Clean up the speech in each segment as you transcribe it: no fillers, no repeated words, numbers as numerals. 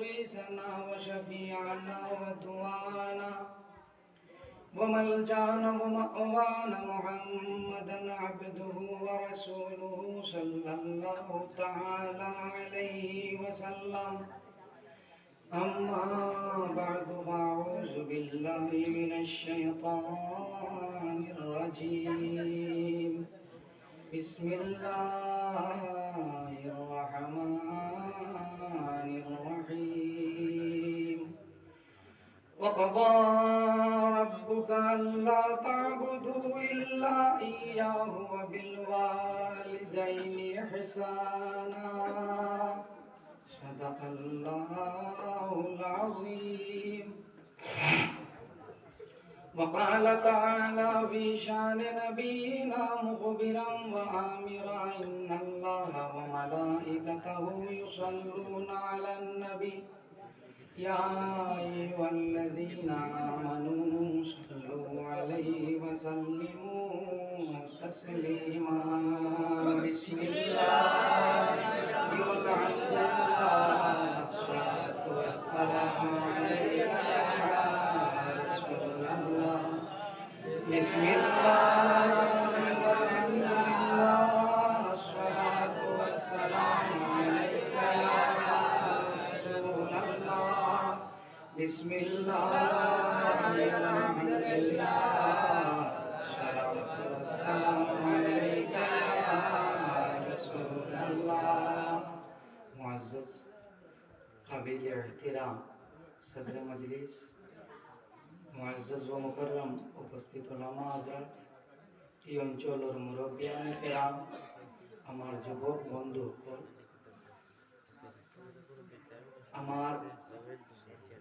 وقيسنا وشفيعنا ودوانا وملجانا ومأوانا محمدا عبده ورسوله صلى الله تعالى عليه وسلم أما بعد فأعوذ بالله من الشيطان الرجيم بسم الله الرحمن الرحيم وقضى ربك ألا تعبدوا إلا إياه وبالوالدين إحسانا صدق الله العظيم وقال تعالى في شان نبينا مخبرا وآمرا إن الله وملائكته يصلون على النبي يا أيها الذين آمنوا صلوا عليه وسلموا تسليما بسم الله والحمد لله والصلاة والسلام عليك يا رسول الله بسم الله والحمد لله والصلاة والسلام عليك يا رسول الله بسم الله والحمد لله والصلاة والسلام عليك يا رسول الله معزز قابل احترام صدر مجلس মুআজ্জাজ ও মুকাররম উপস্থিত ওলামা হযরত এই অঞ্চলের মুরব্বিয়ান কেরাম আমার যুবক বন্ধু আমার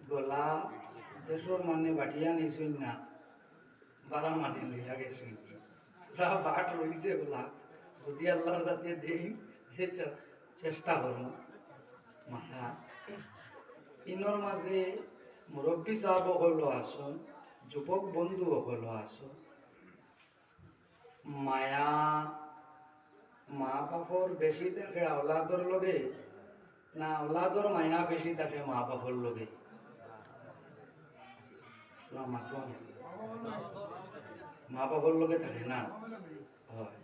গলা দেশর মানে বাটিয়া নিছুন না বারা মানে লইয়া গেছুন পুরা বাট রইছে গলা যদি আল্লাহর কাছে দেই সেটা চেষ্টা করব মাহা ইনর মাঝে মুরব্বী সাহেব হলো আসুন যুবক বন্ধু হলো আসুন মায়া মা বাপর বেশি থাকে আওলাদর লগে না আওলাদর মায়া বেশি থাকে মা বাপর লগে মা বাপর লগে থাকে না হয়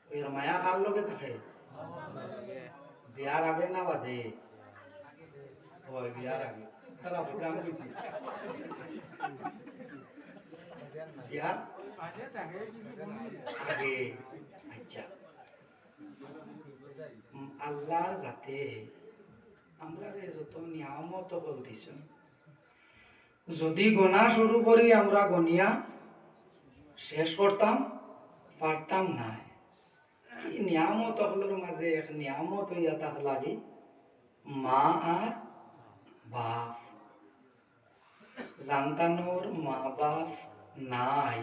ওই মায়া কার লগে থাকে বিয়ার আগে না বাদে হয় বিয়ার আগে তারা প্রোগ্রাম কইছি বিয়ার আগে আচ্ছা আল্লাহ যাতে আমরা যত নিয়ামত হল দিছ যদি গোনা শুরু করি আমরা গনিয়া শেষ করতাম পারতাম না এই নিয়ামত হলের মাঝে এক নিয়ামত হইয়া থাক লাগে মা আর বাপ জানতানোর মা বাপ নাই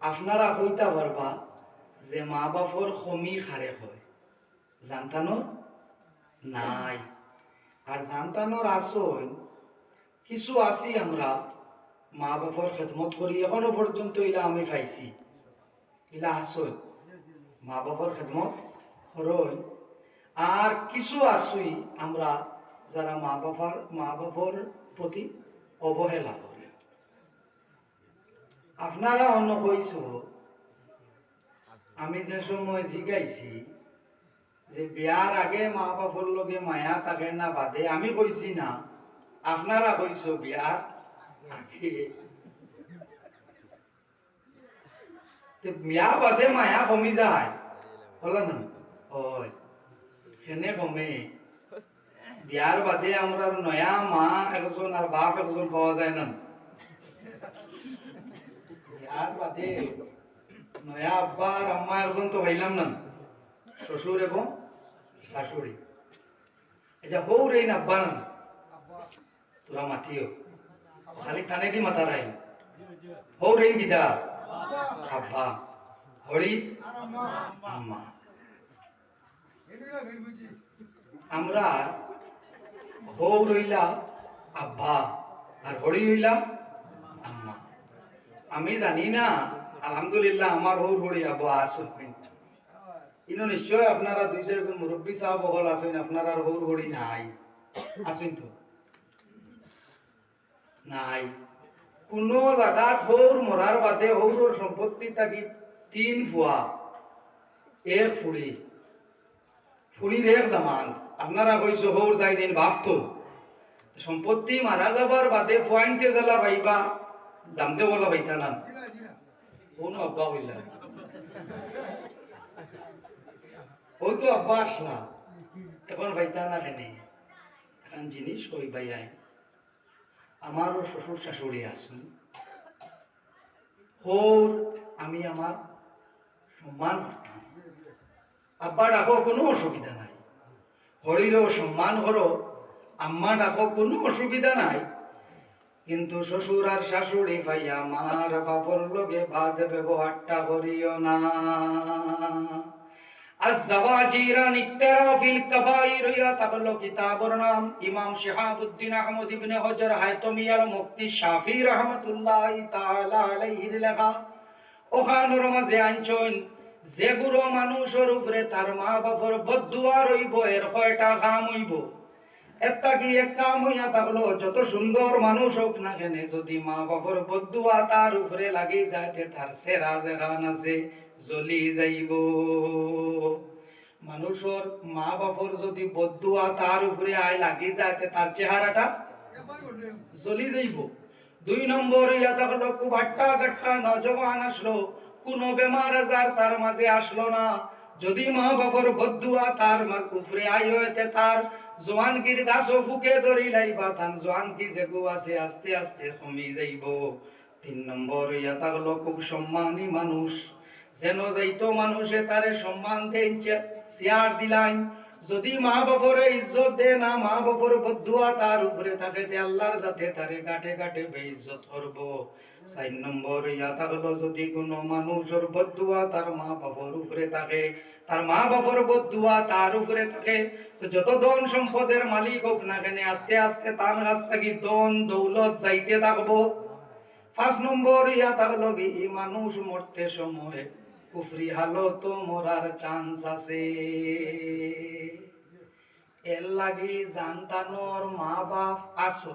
আপনারা হইতা পারবা যে মা বাপর কমি খারে হয় জানতানোর নাই আর জানতানোর আসই কিছু আছি আমরা মা বাপর খেদমত করি এখনো পর্যন্ত ইলা আমি পাইছি ইলা আসই মা বাপর খেদমত করই আর কিছু আসুই আমরা যারা মা বাপর প্রতি অবহেলা করে আপনারা অন্য কইছ আমি যে সময় জিগাইছি যে বিয়ার আগে মা বাপর লগে মায়া থাকে না বাদে আমি কইছি না আপনারা কইছ বিয়ার আগে বিয়া বাদে মায়া কমি যায় বলা না ওই সেনে কমে বিয়ার বাদে আমরা নয়া মা একজন আর বাপ একজন পাওয়া যায় না বিয়ার বাদে নয়া আব্বা আর আম্মা একজন তো হইলাম না শ্বশুর এবং শাশুড়ি এটা বউ রে না আব্বা না তোরা মাতিও খালি কানে দি মাথা রাই বউ রে গিদা আব্বা হরি আম্মা আমরা বউ রইলাম আব্বা আর হরি হইলাম আম্মা আমি জানি না আলহামদুলিল্লাহ আমার বউ হরি আব্বা আসুন ইনো নিশ্চয় আপনারা দুই চারজন মুরব্বী সাহেব বহল আছেন আপনারা আর বউ হরি নাই আসুন তো নাই। কোন জায়গা হৌর মরার বাদে হৌর সম্পত্তি থাকি 3 ফুয়া এক ফুড়ি ফুড়ির এক দামান আপনারা কইছো হৌর যাই দিন ভাবতো সম্পত্তি মারা যাবার বাদে ফুয়াইনতে জ্বালা ভাইবা দামতে বলা ভাইতা না কোন আব্বা হইলা ওই তো আব্বা আসলা এখন ভাইতা না কেন এখন জিনিস কই ভাইয়াই আমারও শ্বশুর শাশুড়ি আসুন হোর আমি আমার সম্মান করতাম আব্বা ডাকো কোনো অসুবিধা নাই হরিরও সম্মান করো আম্মা ডাকো কোনো অসুবিধা নাই কিন্তু শ্বশুর আর শাশুড়ি ভাইয়া মার বাপর লগে বাদ ব্যবহারটা করিও না الزواجير نكترا في الكبائر يا تقلو كتابر نام امام شهاب الدين احمد ابن حجر حيثمي المفتی شافعی رحمت الله تعالی علیہ লেখা ওখানোর মাঝে আনছন যে গুরু মানুষের উপরে তার মা বাপর বদদুয়া রইব এর কয়টা কাম হইব একটা কি এক কাম হইয়া থাকলো যত সুন্দর মানুষ হোক না কেন যদি মা বাপর বদদুয়া তার উপরে লাগি যাইতে তার সেরা জাগান আছে জ্বলি যাইব মানুষের মা বাপর যদি বদদুয়া তার উপরে আয় লাগি যাইতে তার চেহারাটা জ্বলি যাইব 2 নম্বর ইয়া থাকলো খুব আটটা গাট্টা নজওয়ান আসলো কোন বেমার আজার তার মাঝে আসলো না যদি মা বাপর বদদুয়া তার উপরে আয় হইতে তার জওয়ানগির গাছও ফুকে ধরি লাইবা তান জওয়ানকি যেগু আছে আস্তে আস্তে কমি যাইব 3 নম্বর ইয়া থাকলো খুব সম্মানী মানুষ যেন যাইতো মানুষে তারে সম্মান দেইছে শেয়ার দিলাম যদি মা বাপরে ইজ্জত দে না মা বাপর বদদুয়া তার উপরে থাকে তে আল্লাহর যাতে তারে কাটে কাটে বেইজ্জত করব 4 নম্বর ইয়া থাকলো যদি কোন মানুষের বদদুয়া তার মা বাপর উপরে থাকে তার মা বাপর বদদুয়া তার উপরে থাকে তো যত ধন সম্পদের মালিক হোক না কেন আস্তে আস্তে তার কাছ থেকে ধন দৌলত যাইতে থাকবো 5 নম্বর ইয়া থাকলো কি মানুষ মরতে সময় কুফরি হালত মরার চান্স আছে এর লাগি জানতানোর মা বাপ আসো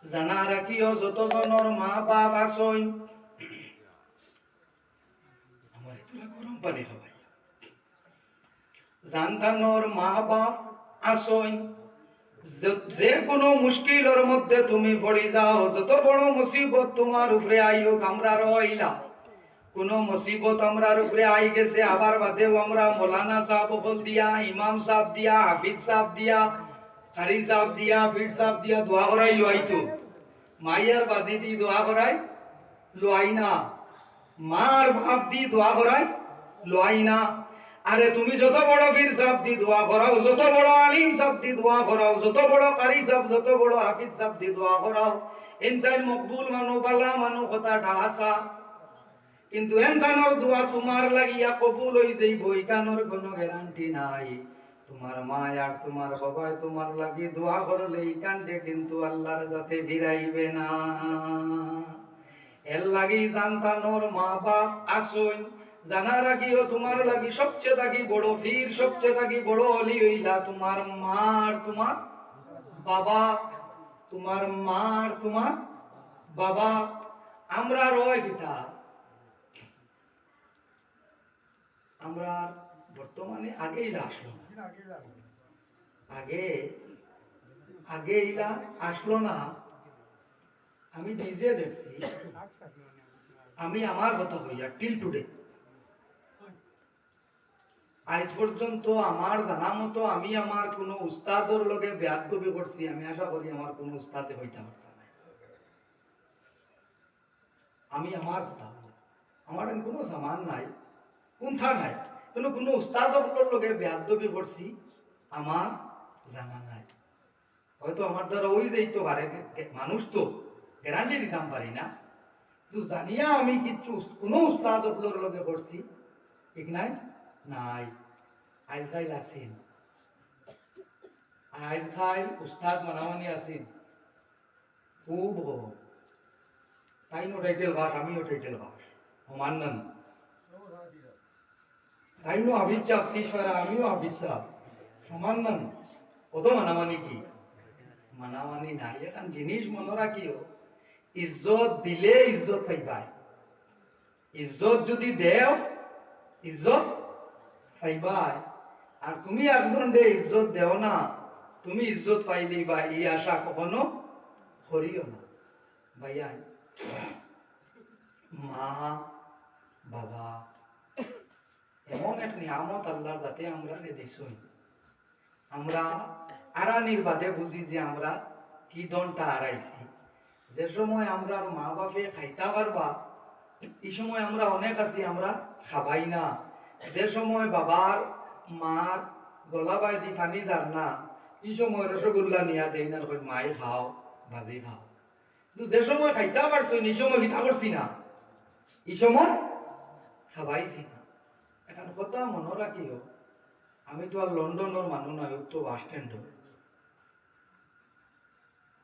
জানা রাখিও যতজনের মা বাপ আসই আমার এতটা গরম পানি খাবাই জানতানোর মা বাপ আসই যে কোনো মুশকিলের মধ্যে তুমি পড়ে যাও যত বড় মুসিবত তোমার উপরে আইও আমরা রইলা কোন মুসিবত আমরার উপরে আই গেছে আবার বাদেও আমরা মৌলানা সাহেব বল দিয়া ইমাম সাহেব দিয়া হাফিজ সাহেব দিয়া কারি সাহেব দিয়া ফির সাহেব দিয়া দোয়া করাই লইতো মাইয়ার বাদি দি দোয়া করাই লই না মার বাপ দি দোয়া করাই লই না আরে তুমি যত বড় বীর সাহেব দি দোয়া করাও যত বড় আলিম সাহেব দি দোয়া করাও যত বড় কারি সাহেব যত বড় হাফিজ সাহেব দি দোয়া করাও এনতাই মকবুল মানু বালা মানু কথা ঢাসা কিন্তু এনতানোর দোয়া তোমার লাগিয়া কবুল হই যাইব ইকানোর কোনো গ্যারান্টি নাই তোমার মা আর তোমার বাবা তোমার লাগি দোয়া করলে ইকানতে কিন্তু আল্লাহর যাতে ফিরাইবে না এর লাগি জানতানোর মা বাপ আসুন জানা রাখিও তোমার লাগি সবচেয়ে থাকি বড় ফির সবচেয়ে থাকি বড় অলি হইলা তোমার মা আর তোমার বাবা তোমার মা আর তোমার বাবা আমরা রয় পিতা আমরা বর্তমানে আগে ইলা আসলো আগে আগে ইলা আসলো না আমি নিজে দেখছি আমি আমার কথা হইয়া টিল টুডে আজ পর্যন্ত আমার জানা মতো আমি আমার কোনো উস্তাদর লগে বেয়াদবি করছি আমি আশা করি আমার কোনো উস্তাদে হইতে পারতাম না আমি আমার কথা আমার কোনো সামান নাই কোনথা নাই কোনো উস্তাদর লগে বেয়াদবি করছি আমার জানা নাই হয়তো আমার দ্বারা ওই যাইতো পারে মানুষ তো গ্যারান্টি দিতাম পারি না কিন্তু জানিয়া আমি কিছু কোনো উস্তাদর লগে করছি ঠিক নাই নাই আইল খাইল আছেন আইল খাইল উস্তাদ মানামানি আছেন খুব তাইনো টাইটেল বাস আমিও টাইটেল বাস মান্নান তাইনো আবিচাপ তিসরা আমিও আবিচাপ সমান নান কত মানামানি কি মানামানি নাই এখন জিনিস মনে রাখিও ইজ্জত দিলে ইজ্জত পাইবাই ইজ্জত যদি দেও ইজ্জত পাইবাই আর তুমি একজন দে ইজ্জত দেও না তুমি ইজ্জত পাইলি বা এই আশা কখনো করিও না ভাইয়া মা বাবা এমন এক নিয়ামত আল্লাহর দাতে আমরা দিছই আমরা আরানির বাদে বুঝি যে আমরা কি দনটা হারাইছি যে সময় আমরা মা বাপে খাইতে পারবা এই সময় আমরা অনেক আছি আমরা খাবাই না যে সময় বাবার মার গলা বাইদি পানি যার না এই সময় রসগোল্লা নিয়া দেই না মাই খাও ভাজি খাও কিন্তু যে সময় খাইতে পারছো এই সময় ভিতা করছি না এই সময় খাবাইছি না এখন কথা মনে রাখিও আমি তো আর লন্ডনের মানুষ নয় তো বাস স্ট্যান্ড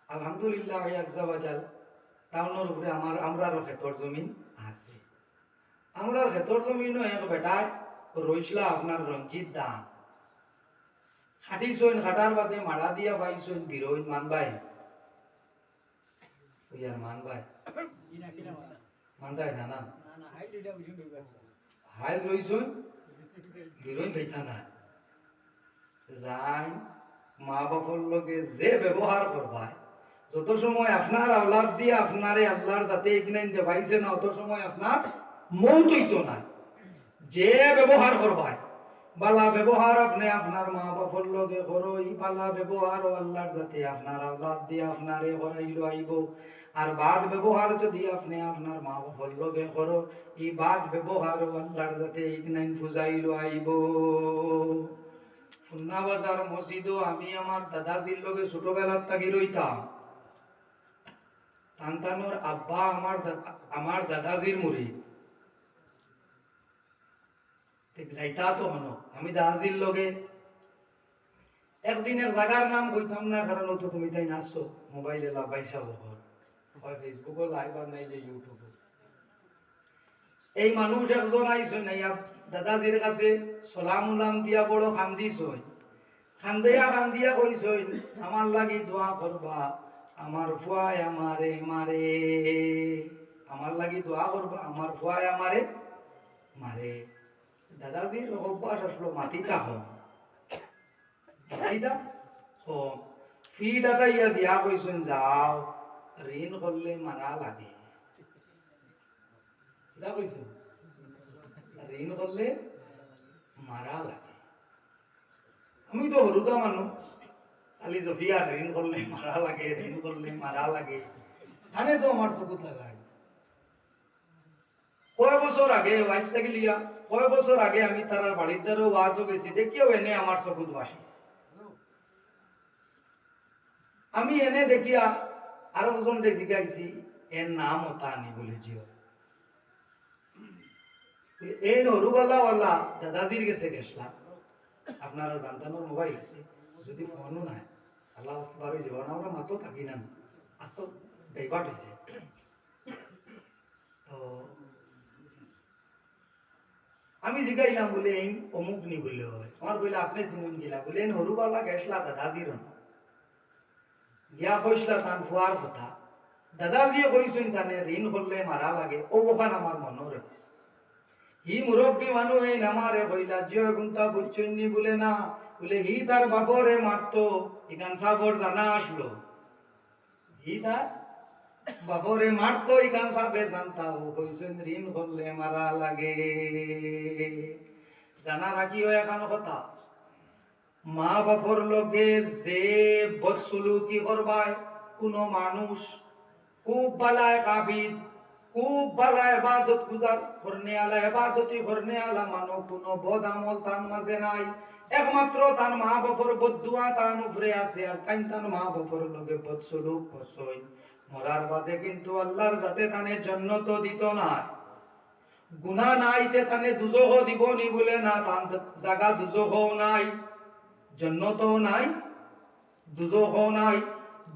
আলহামদুলিল্লাহ আজ্জাবাজাল টাউনের উপরে আমরার ক্ষেতর জমিন আছে আমরা ক্ষেতর জমিনও এক বেটায় রইসলা আপনার রঞ্জিত দান খাটিছইন খাটার বাদে মারা দিয়া পাইছইন বিরোইন মানবাই ইয়ার মানবাই মানবাই না না হাইল রইছইন বিরোইন খাইতা না যাই মা বাবার লগে যে ব্যবহার করবাই যত সময় আপনার আওলাদ দিয়ে আপনারে আল্লাহর দাতে ইগনাইন দেবাইছে না অত সময় আপনার মৌত হইতো না যে ব্যবহার করবাই বালা ব্যবহার আপনি আপনার মা বাবার লগে করো এই বালা ব্যবহার আল্লাহর দাতে আপনার আওলাদ দিয়ে আপনারে করাইলো আইব আর বাদ ব্যবহার যদি আপনি আপনার মা বাবার লগে করো এই বাদ ব্যবহার আল্লাহর দাতে ইগনাইন ফুজাইলো আইব খুলনা বাজার মসজিদও আমি আমার দাদাজির লগে ছোটবেলার থাকি রইতাম সন্তানোর আব্বা আমার দাদাজির মুড়ি যাইতা তো হনো আমি দাদাজির লগে একদিনের জায়গার নাম কইতাম না কারণ তো তুমি তাই নাচছো মোবাইলে লাভাইসা বহর হয় ফেসবুকে লাইভ আর নাইলে ইউটিউবে এই মানুষ একজন আইসো নাইয়া দাদাজির কাছে সালাম উলাম দিয়া বড় কান্দিছই কান্দিয়া কইছই আমার লাগি দোয়া করবা আমার ফুয়ায় আমারে মারে আমার লাগি দোয়া করবা আমার ফুয়ায় আমারে মারে দাদাজির অভ্যাস আসলো মাটিটা হো মাটিটা হো ফি দাদা ইয়া দিয়া কইছেন যাও ঋণ করলে মারা লাগে যা কইছেন ঋণ করলে মারা লাগে আমি তো হরুদা মানুষ খালি জফিয়া ঋণ করলে মারা লাগে ঋণ করলে মারা লাগে জানে তো আমার চকুত লাগায় কয় বছর আগে ওয়াইস থেকে লিয়া কয় বছর আগে আমি তার বাড়ির দ্বারও ওয়াজও গেছি দেখিও এনে আমার চকুত বাসিস আমি এনে দেখিয়া আরো জন জিজ্ঞাসি এর নাম ওটা আনি বলে জিও এই নরুবালা দাদাজির কাছে গেছলাম আপনারা জানতেন মোবাইল আছে যদি ফোনও নাই আল্লাহ বাড়ি জীবন আমরা মাত্র থাকি না আর তো ডাইভার্ট হয়েছে তো আমি জিগাইলাম বলে এই অমুক নি বললে হয় আমার বলে আপনি চিনুন গিলা বলে নরুবালা গেছলা দাদাজির গিয়া কইসলা তান ফুয়ার কথা দাদাজিয়ে কইছেন তানে ঋণ করলে মারা লাগে ও ওখান আমার মনে রাখছে হি মুরব্বী মানুষ এই নামারে হইলা জিও গুন্তা বুঝছেননি বলে না বলে হি তার বাপরে মারতো ইখান সাবর জানা আসলো হি তার বাপরে মারতো ইখান সাবে জানতা ও কইছেন ঋণ করলে মারা লাগে জানা রাখিও এখন কথা মা বাপর লগে যে বদসলুকি করবায় কোনো মানুষ খুব বালায় কাবিদ খুব বালা ইবাদত গুজার করনে আলা ইবাদতি করনে আলা মানো কোনো বদ আমল তার মাঝে নাই একমাত্র তার মা বাপর বদদুয়া তার উপরে আছে আর তার মা বাপর লগে বদসলুক করছই মরার বাদে কিন্তু আল্লাহর যাতে তানে জান্নাত দিত না গুনাহ নাইতে তানে দুজহ দিব নি বলে না তান জায়গা দুজহও নাই জান্নাতও নাই দুজহও নাই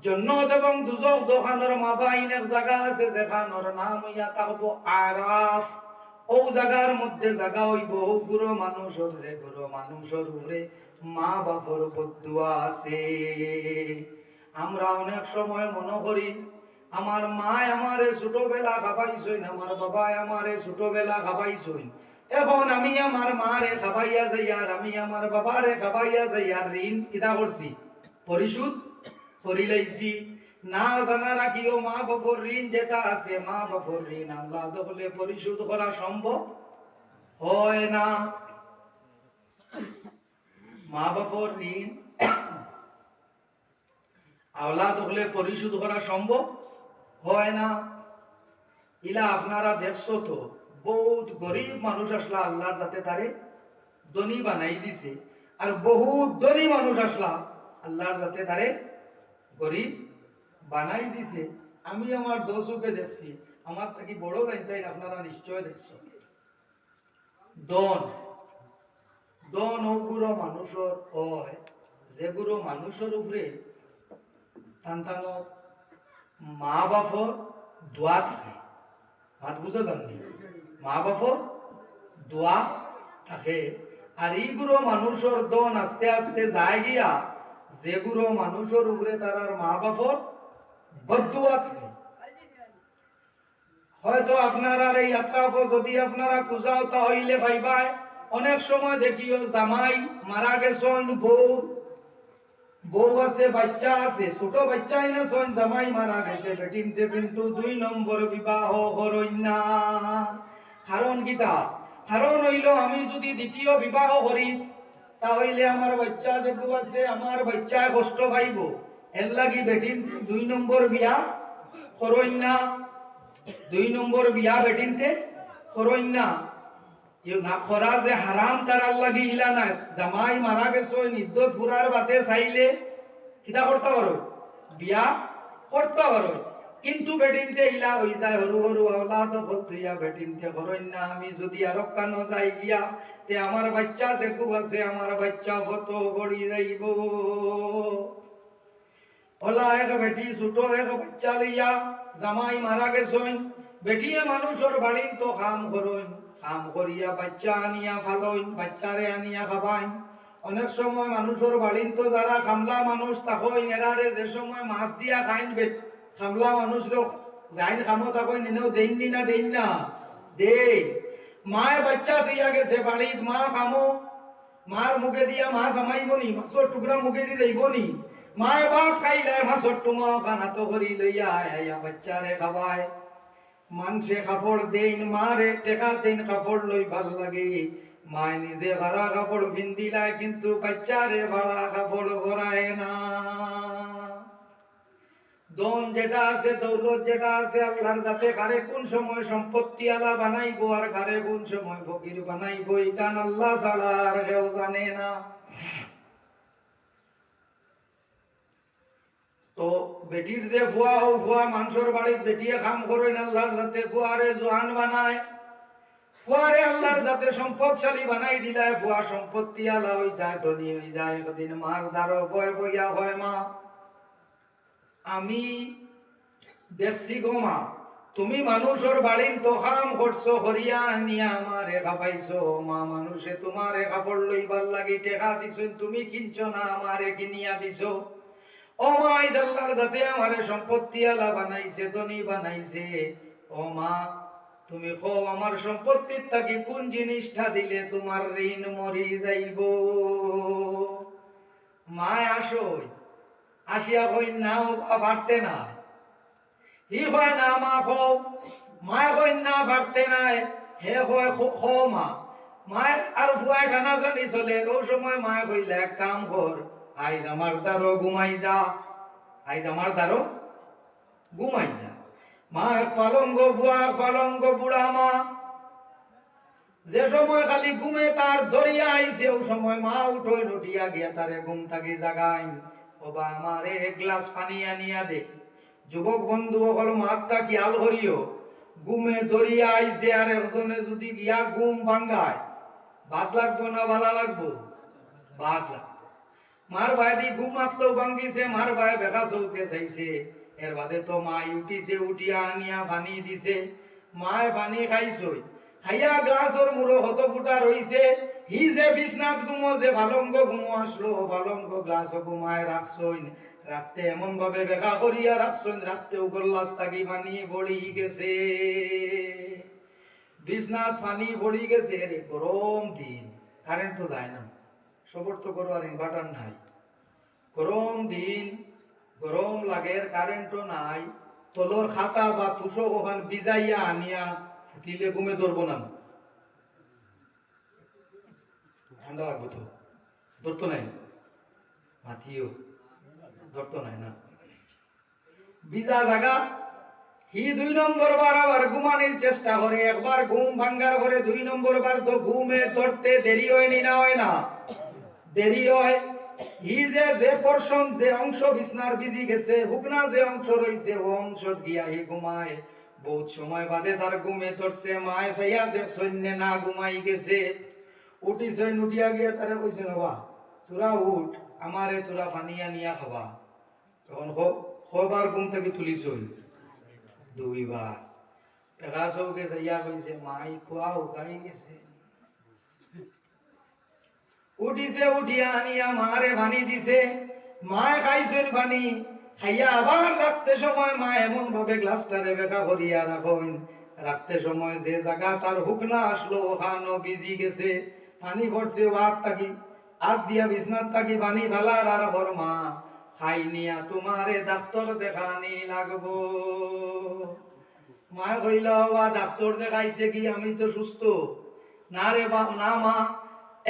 জান্নাত এবং দুজখ দোকানের মাবাইনের জায়গা আছে যেখানের নাম হইয়া থাকবো আরাফ ও জায়গার মধ্যে জায়গা হইব গুরু মানুষের যে গুরু মানুষের উপরে মা বাপর বদদুয়া আছে আমরা অনেক সময় মনে করি আমার মা আমারে ছোটবেলা খাবাইছইন, আমার বাবা আমারে ছোটবেলা খাবাইছইন, এখন আমি আমার মারে খাবাইয়া যাই আর আমি আমার বাবারে খাবাইয়া যাই আর ঋণ কিতা করছি পরিশোধ করি লাইছি। না জানা রাখিও মা বাবার ঋণ যেটা আছে, মা বাবার ঋণ আল্লাহ বলে পরিশোধ করা সম্ভব হয় না। মা বাবার ঋণ আওলাদ হলে পরিশোধ করা সম্ভব হয় না। ইলা আপনারা দেখছো তো বহুত গরিব মানুষ আসলা আল্লাহর যাতে তারে ধনী বানাই দিছে, আর বহুত ধনী মানুষ আসলা আল্লাহর যাতে তারে গরিব বানাই দিছে। আমি আমার দোষকে দেখছি, আমার থাকি বড় লাইন আপনারা নিশ্চয় দেখছো। দন দন ওগুলো মানুষের হয় যেগুলো মানুষের উপরে সন্তানো মা বাপর দোয়া থাকে। মাত বুঝে জানি মা বাপর দোয়া থাকে, আর এইগুলো মানুষের দন আস্তে আস্তে যায় গিয়া যেগুলো মানুষের উপরে তার মা বাপর বদুয়া থাকে। হয়তো আপনারা এই যাত্রা যদি আপনারা কুজাও তাহলে ভাইবাই অনেক সময় দেখিও জামাই মারা গেছেন, বউ আছে, বাচ্চা আছে, ছোট বাচ্চাই না সন জামাই মারা গেছে বেটিনতে, কিন্তু 2 নম্বর বিবাহ করই না। কারণ কিতা? কারণ হইল আমি যদি দ্বিতীয় বিবাহ করি তাহলে আমার বাচ্চা যেটু আছে আমার বাচ্চায় কষ্ট পাইব, এর লাগি বেটিন 2 নম্বর বিয়া করই না। 2 নম্বর বিয়া বেটিনতে করই না। না করা যে হারাম তার লাগি ইলা না। জামাই মারা গেছে নিদ্যত পুরার বাতে চাইলে কিতা করতে পারো বিয়া করতে পারো, কিন্তু বেটিনতে ইলা হই যায় হরু হরু আওলাদ বলতিয়া বেটিনতে করই না। আমি যদি আর কান যাই গিয়া তে আমার বাচ্চা যেকু আছে আমার বাচ্চা কত বড়ি যাইব। ওলা এক বেটি ছোট এক বাচ্চা লইয়া জামাই মারা গেছেন, বেটিয়ে মানুষের বাড়ির তো কাম করইন, কাম করিয়া বাচ্চা আনিয়া খালইন, বাচ্চারে আনিয়া খাবাইন। অনেক সময় মানুষের বাড়ির তো যারা কামলা মানুষ তাকইন এরারে যে সময় মাছ দিয়া খাইন কামলা মানুষ লোক যাইন কামো তাকইন এনেও দেন না দেন না দে। মায় বাচ্চা দিয়া গেছে বাড়ির, মা কামো মার মুখে দিয়া মাছ আমাইবনি, মাছের টুকরা মুখে দিয়ে যাইবনি, মায় বাপ খাইলে মাছের টুমা বানাত করি লইয়া আয়া বাচ্চারে খাবায়। মানুষে কাপড় দেন, মারে টেকা দেন কাপড় লই ভাল লাগে, মায় নিজে ভাড়া কাপড় পিন্দিলায় কিন্তু বাচ্চারে ভাড়া কাপড় ভরায় না। দন যেটা আছে দৌলত যেটা আছে আল্লাহর যাতে কারে কোন সময় সম্পত্তি আলা বানাইবো আর কারে কোন সময় ফকির বানাইবো ইকান আল্লাহ ছাড়া আর কেউ জানে না। তো বেটির যে ফুয়া ও ফুয়া মানুষের বাড়ির বেটিয়ে কাম করেন আল্লাহর যাতে ফুয়ারে জোয়ান বানায়, ফুয়ারে আল্লাহর যাতে সম্পদশালী বানাই দিলায়, ফুয়া সম্পত্তি আলা হয়ে যায়, ধনী হয়ে যায়। একদিন মার দ্বারো বয় বইয়া হয় মা আমি দেখছি গো মা তুমি মানুষের বাড়ির তো কাম করছো হরিয়া নিয়া আমারে খাবাইছো, মা মানুষে তোমারে কাপড় লইবার লাগি টেকা দিছো, তুমি কিনছো না আমারে কিনিয়া দিছো। ও মা আল্লাহর যাতে আমারে সম্পত্তি আলা বানাইছে, ধনী বানাইছে, ও মা তুমি কো আমার সম্পত্তির থাকি কোন জিনিসটা দিলে তোমার ঋণ মরি যাইব। মায় আসই আসিয়া কই নাও পারতে না, হি হয় না মা কো, মায় কই না পারতে নাই, হে কয় খো মা। মায়ের আর ফুয়ায় টানা জানি চলে, ও সময় মায় কইলে এক কাম কর, আইজ আমার দ্বারো ঘুমাই যা, আইজ আমার দ্বারো ঘুমাই যা। মা পালঙ্গ ফুয়া পালঙ্গ বুড়া মা যে সময় খালি ঘুমে তার ধরিয়া আইছে, ও সময় মা উঠোয় উঠিয়া গিয়া তারে ঘুম থাকি জাগাই, বাবা আমারে এক গ্লাস পানি আনিয়া দে। যুবক বন্ধু হল মাছটা খেয়াল করিও, ঘুমে ধরিয়া আইছে আর একজনে যদি গিয়া ঘুম ভাঙ্গায় বাদ লাগবো না ভালো লাগবো? বাদ লাগবো। মার ভাই ঘুম মাত্র ভাঙ্গিছে, মার ভাই বেকা চৌকে চাইছে, এর বাদে তো মা উঠিছে, উঠিয়া আনিয়া পানি দিছে, মায় পানি খাইছই, খাইয়া গ্লাসর মুড়ো হত ফুটা রইছে, হি যে বিছনাত ঘুমো যে ভালঙ্গ ঘুমো আসলো, ভালঙ্গ গ্লাস ঘুমায় রাখছই, রাখতে এমন ভাবে বেকা করিয়া রাখছেন, রাখতেও গল্লাস থাকি পানি বড়ি গেছে, বিছনাথ পানি বড়ি গেছে। রে গরম দিন, কারেন্ট তো যায় না, সবর তো করবার ইনভার্টার নাই, গরম দিন, গরম লাগে, কারেন্টও নাই। তলর খাতা বা তুষক ওখান বিজাইয়া আনিয়া ফুটিলে ঘুমে ধরবো না, ঠান্ডা লাগবো তো, ধরতো নাই মাথিও ধরতো নাই না, বিজা জায়গা। হি 2 নম্বর বার আবার ঘুমানোর চেষ্টা করে, একবার ঘুম ভাঙ্গার পরে 2 নম্বর বার তো ঘুমে ধরতে দেরি হয়নি, না হয় না, দেরি হয়। হি যে পোর্শন, যে অংশ বিছনার ভিজি গেছে, হুকনা যে অংশ রইছে, ও অংশ গিয়া হি ঘুমায়। বহুত সময় বাদে তার ঘুমে ধরছে, মায় সাইয়া দেখ সৈন্যে না ঘুমাই গেছে। উঠিছে, উঠিয়া গিয়া তারে কইছে, বাবা তোরা উঠ, আমারে তোরা পানিয়া নিয়া খাবা। তখন কবার ঘুম থেকে তুলিছ? 2 বার। একা চৌকে যাইয়া কইছে, মাই খোয়া উঠাই গেছে। উঠিছে, উঠিয়া আনিয়া মারে পানি দিছে, মায় খাইছেন পানি, খাইয়া আবার রাখতে সময় মা এমন ভাবে গ্লাসটারে বেকা করিয়া রাখেন, রাখতে সময় যে জায়গা তার হুকনা আসলো ওখানো ভিজি গেছে, পানি পড়ছে হাত থাকি, হাত দিয়া বিছনার থাকি পানি ফেলার আর ভর মা খাই নিয়া তোমারে ডাক্তার দেখানি লাগবো। মা কইল, ডাক্তার দেখাইছে কি, আমি তো সুস্থ। না রে না মা,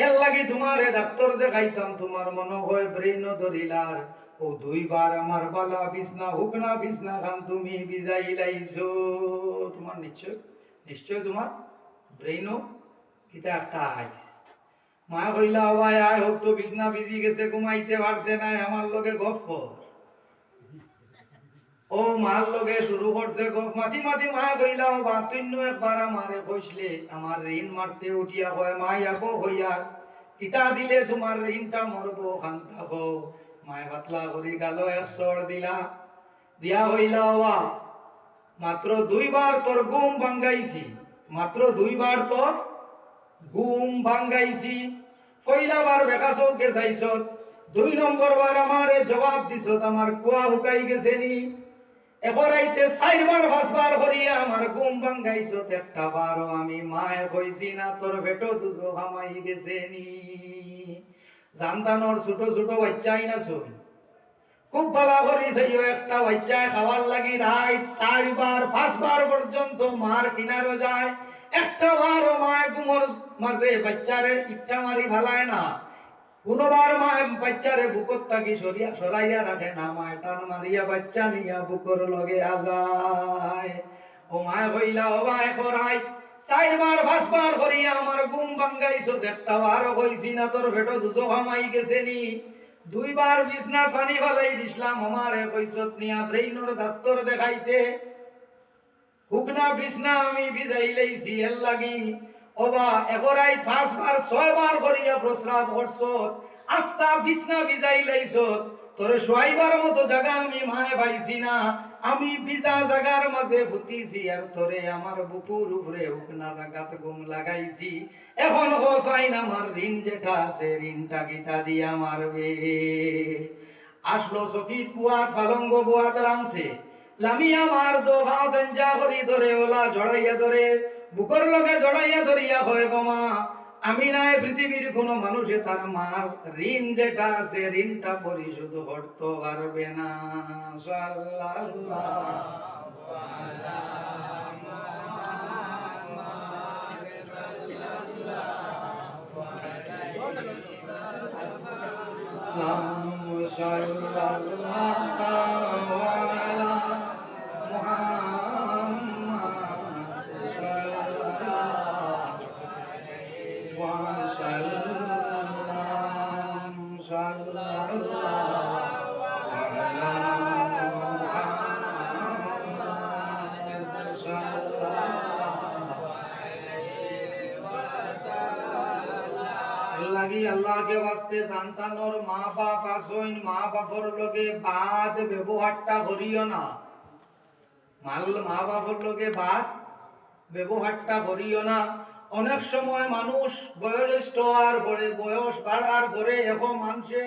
এর লাগি তোমারে ডাক্তার দেখাইতাম, তোমার মনে হয় ব্রেন ধরিলার। ও 2 বার আমার বালা বিছনা হুকনা বিছনা খান তুমি বিজাই লাইছো, তোমার নিশ্চয় নিশ্চয় তোমার ব্রেনও কিতা একটা আইস। মা কইলা, ভাই আয় হোক তো, বিছনা ভিজি গেছে, ঘুমাইতে পারছে না, আমার লগে গপ কর। ও মার লগে শুরু করছে গপ, মাঝি মাঝি মা কইলা, বা তুই একবার আমারে কইসলে আমার ঋণ মারতে উঠিয়া হয়, মাই আবো হইয়া ইটা দিলে তোমার ঋণটা মরবো, খান্তাবো। মায় পাতলা করি গাল সর দিলা, দিয়া হইলা, ওয়া মাত্র 2 বার তোর ঘুম ভাঙ্গাইছি, মাত্র 2 বার তোর ঘুম ভাঙ্গাইছি। পয়লা বার বেকা চৌকে যাইছ, 2 নম্বর বার আমারে জবাব দিছ, আমার কুয়া হুকাই গেছে নি। এবারাইতে 4 বার 5 বার করিয়া আমার ঘুম ভাঙ্গাইছ, একটা বারও আমি মায় কইছি না তোর বেটো দুজো হামাই গেছে নি। জানতানোর ছোট ছোট বাচ্চাই না শুন, খুব ভালো করি যাইও, একটা বাচ্চা খাওয়ার লাগি রাত 4 বার 5 বার পর্যন্ত মার কিনারও যায়, একটা বারও মায় ঘুমোর মাঝে বাচ্চারে ইচ্ছা মারি ভালায় না, কোনবার মায় বাচ্চারে বুকত থাকি সরাইয়া রাখে না, মায় টান মারিয়া বাচ্চা নিয়া বুকর লগে আজায়। ও মায় কইলা, ও ভাই করাই 4 বার 5 বার করিয়া আমার ঘুম ভাঙ্গাইছো, একটা বারও কইছি না তোর বেটো দুজো হামাই গেছে নি। 2 বার বিছনা পানি ফেলাই দিছিলাম, আমারে কইছত নিয়া ব্রেইনর ডাক্তার দেখাইতে, হুকনা বিছনা আমি ভিজাই লইছি এর লাগি। ওবা এগরাই 5 বার 6 বার করিয়া প্রস্রাব করছ, আস্তা বিছনা ভিজাই লইছ, তোরে শোয়াইবার মতো জায়গা আমি মায়ে পাইছি না, আমি ভিজা জায়গার মাঝে ফুটিছি, আর তোরে আমার বুকুর উপরে হুকনা জায়গাতে ঘুম লাগাইছি। এখন হোসাইন আমার ঋণ যেটা আছে, ঋণটা গীতা দিয়া মারবে। আসলো সখী কুয়া ফালঙ্গ বুয়া লামছে, লামিয়া মার দো ভাও দঞ্জা করি ধরে, ওলা জড়াইয়া ধরে, বুকর লগে জড়াইয়া ধরিয়া হয় গমা, আমি নাই পৃথিবীর কোন মানুষে তার মার ঋণ যেটা আছে, ঋণটা পরিশোধ করতে পারবে না। সাল্লাল্লাহু अल्लाह के वास्ते জানতানোর মা বাপ আসইন, মা বাপর লগে বাদ ব্যবহারটা করিও না, মা বাপর লগে বাদ ব্যবহারটা করিও না। অনেক সময় মানুষ বয়োজ্যেষ্ঠ আর পরে বয়স বাড়ার পরে এখন মানুষে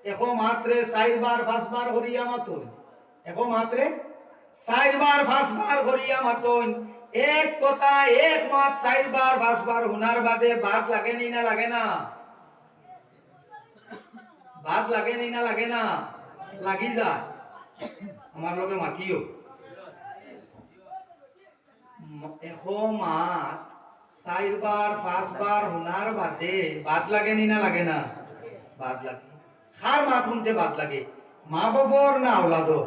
এখন মাত্রে 4 বার 5 বার করিয়া মাতই এখন মাত্রে 4 বার 5 বার করিয়া মাতই এক কথা এক মাত 4 বার 5 বার হুনার বাদে বাদ লাগে নি না লাগে না বাদ লাগে নি না লাগে না লাগি যায় আমার লগে মাতিও এখন মাত 4 বার 5 বার হুনার বাদে বাদ লাগে নি না লাগে না বাদ লাগে কার মা শুনতে বাদ লাগে মা বাবার না আওলাদর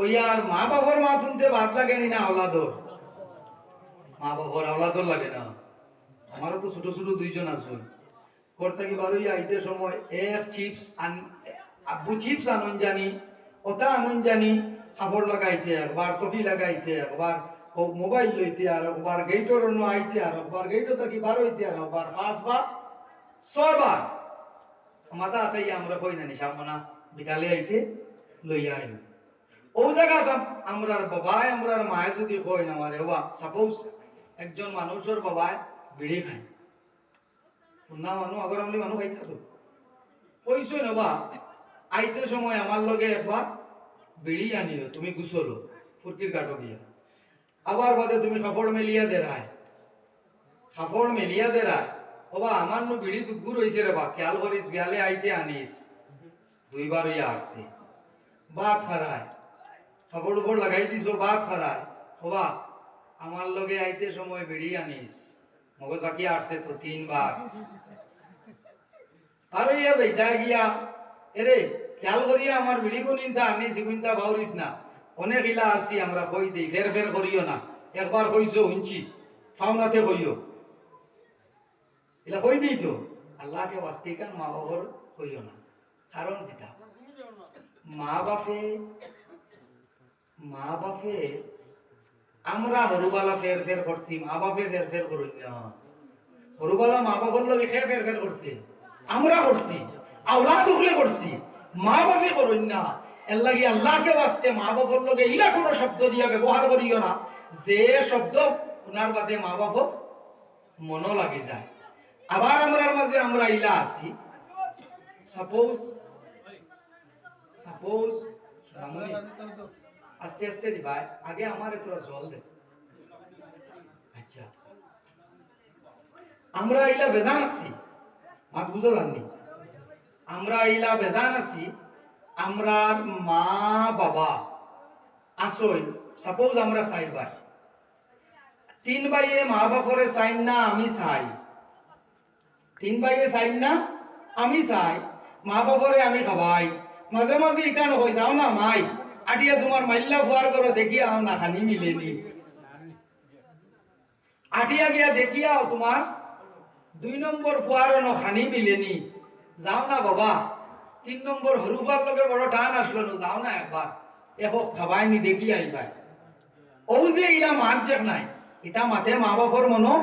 ওই আর মা বাবার মা শুনতে বাদ লাগে নি না আওলাদর মা বাবার আওলাদর লাগে না আমারও তো ছোট ছোট দুইজন আছে করতে কি বারোই আইতে সময় এক চিপস আব্বু চিপস আনুন জানি ওটা আনুন জানি খাবার লাগাইতে একবার কফি লাগাইতে একবার মোবাইল লইতে আর একবার গেটর অন্য আইতে আর একবার গেটও থাকি বার হইতে আর একবার 5 বার 6 বার মাথা আতাই আমরা কই না সামনা বিকালে আইতে লইয়া আইল ও জায়গা আমরার বাবাই আমরার মায়ে যদি কই না মারে বাবা সাপোজ একজন মানুষের বাবাই বিড়ি খায় শুননা মানুষ আগর আমলি মানুষ খাইতা তো কইছই না বা আইতে সময় আমার লগে একবার বিড়ি আনিও তুমি গুছলো ফুর্তির কাটো গিয়া আবার বাদে তুমি কাপড় মেলিয়া দেরায় কাপড় মেলিয়া দেরায় বাবা আমার নো বিড়ি দুপুর হইছে রে বা খেয়াল করিস বিয়ালে আইতে আনিস 2 বার হইয়া আসছে বাত খারায় কাপড় উপর লাগাই দিছ বাত খারায় বাবা আমার লগে আইতে সময় বিড়ি আনিস মগজ বাকি আসছে তো 3 বার আর ইয়া যাইতা গিয়া এরে খেয়াল করিয়া আমার বিড়ি কোনিনটা আনিস কোনটা বাউরিস না অনেক ইলা আসি আমরা কই দেই ফের ফের করিও না একবার কইছো হুঁচি ফাউনাতে কইও ইলা কই দেই তো আল্লাহকে ওয়াস্তে কান মা বাবার কইও না কারণ এটা মা বাপে আমরা হরুবালা ফের ফের করছি মা বাপে ফের ফের করুন না হরুবালা মা বাবার লগে ফের ফের করছে আমরা করছি আওলাদ উগলে করছি মা বাপে করুন না এর লাগি আল্লাহকে ওয়াস্তে মা বাবার লগে ইলা কোন শব্দ দিয়া ব্যবহার করিও না যে শব্দ উনার বাদে মা বাপ মন লাগি যায় আবার আমরার মাঝে আমরা ইলা আছি সাপোজ আস্তে আস্তে দিবা আগে আমার একটু জল দে আচ্ছা আমরা ইলা বেজান আছি মা বুঝো জানি আমরা ইলা বেজান আছি আমরা মা বাবা আসই সাপোজ আমরা 4 ভাই 3 ভাইয়ে মা বাপরে চাই না আমি চাই 3 ভাইয়ে চাই না আমি চাই মা বাপরে আমি খাবাই মাঝে মাঝে ইকান হই যাও না মাই আটিয়া তোমার মাইল্লা ফুয়ার করে দেখিয়া না খানি মিলেনি আটিয়া গিয়া দেখিয়া তোমার 2 নম্বর ফুয়ার ন খানি মিলেনি যাও না বাবা 3 নম্বর হরুবার লগে বড় টান আসলো না যাও না একবার একক খাবাই নি দেখি আইবা ও যে ইয়া মানছে নাই এটা মাথে মা বাপর মনো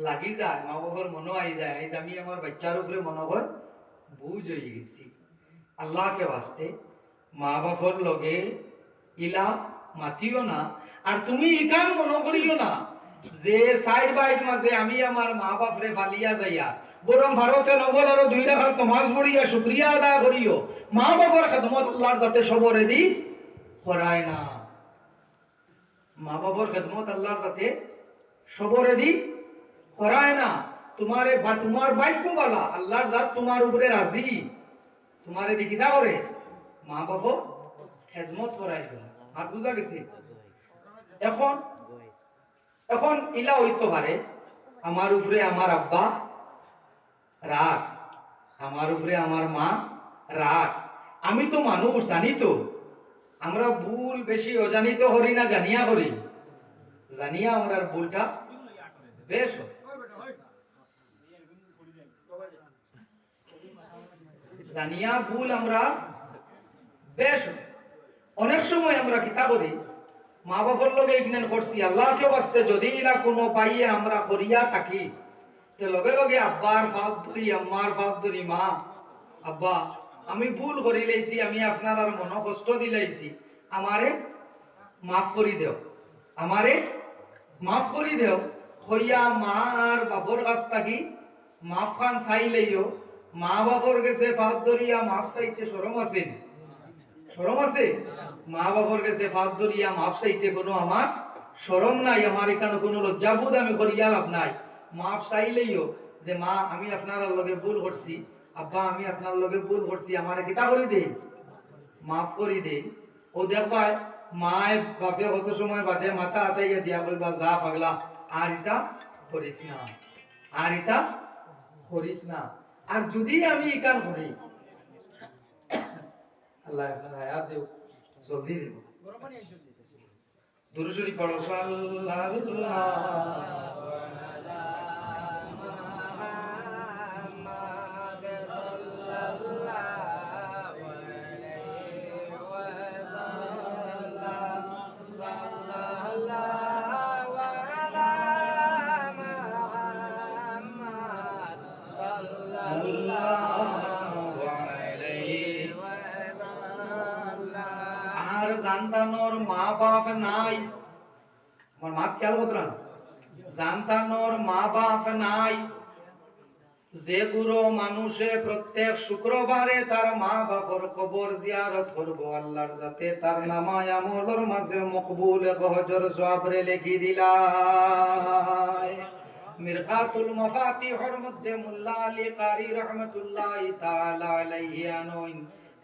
লাগি যায় মা বাবার মনো আই যায় আইজ আমি আমার বাচ্চার উপরে মনে হয় বুঝ হয়ে গেছি আল্লাহকে ওয়াস্তে মা বাবার লগে ইলা মাতিও না আর তুমি ইকান মনে করিও না যে 4 বাইর মাঝে আমি আমার মা বাপরে ফালিয়া যাইয়া বরং ভারতে নগর আর 2 রাকাত নামাজ পড়িয়া শুকরিয়া আদায় করিও মা বাবার খিদমত আল্লাহর যাতে সবরে দি করায় না মা বাবার খিদমত আল্লাহর যাতে সবরে দি করায় না তোমারে বা তোমার ভাগ্য বালা আল্লাহর জাত তোমার উপরে রাজি তোমারে দিকিতা করে মা বাবা খিদমত করায় না আর বুঝা গেছে এখন ইলা হইতে পারে আমার উপরে আমার আব্বা রাগ আমার উপরে আমার মা রাগ আমি তো মানুষ জানি তো আমরা ভুল বেশি অজানিত করি না জানিয়া করি জানিয়া আমরা ভুলটা বেশ জানিয়া ভুল আমরা বেশ অনেক সময় আমরা কিতা করি মা বাবার লগে ইগনান করছি আল্লাহকে ওয়াস্তে যদি ইলা কোনো পাইয়ে আমরা করিয়া থাকি তে লগে লগে আব্বার ফাঁক ধরি আম্মার ফাঁক ধরি মা আব্বা আমি ভুল করি লাইছি আমি আপনার আর মন কষ্ট দিলাইছি আমারে মাফ করি দেও আমারে মাফ করি দেও হইয়া মা আর বাপর কাছ থাকি মাফ খান চাইলেইও মা বাপর গেছে পাপ ধরিয়া মাফ চাইতে শরম আছে? শরম আছে? মা বাপর গেছে পাপ ধরিয়া মাফ চাইতে কোনো আমার শরম নাই, আমার এখানে কোনো লজ্জাবোধ আমি করিয়া লাভ নাই। মাফ চাইলেইও যে মা আমি আপনার লগে ভুল করছি, আব্বা আমি আপনার লগে ভুল করছি, আমার কিটা করে দে, মাফ করি দে। ও দেখবাই মায় বাপে কত সময় বাদে মাথা আতাইয়া দিয়া কইবা যা পাগলা আর এটা করিস না, আর এটা করিস না। আর যদি আমি একান করি আল্লাহ আপনার হায়াত দেও, জলদি দেব। দুরূদ শরীফ পড়ো সাল্লাল্লাহু আর জানতানোর মা বাপ নাই, আমার মা খেয়াল করলাম, জানতানোর মা বাপ নাই যে গুরু মানুষে প্রত্যেক শুক্রবারে তার মা বাপর কবর জিয়ারত করব আল্লাহর যাতে তার নামায় আমলের মাঝে মকবুল বহজর সওয়াবরে লিখি দিলাই। মিরকাতুল মাফাতিহর মধ্যে মোল্লা আলী কারি রহমাতুল্লাহি তাআলা আলাইহি আনইন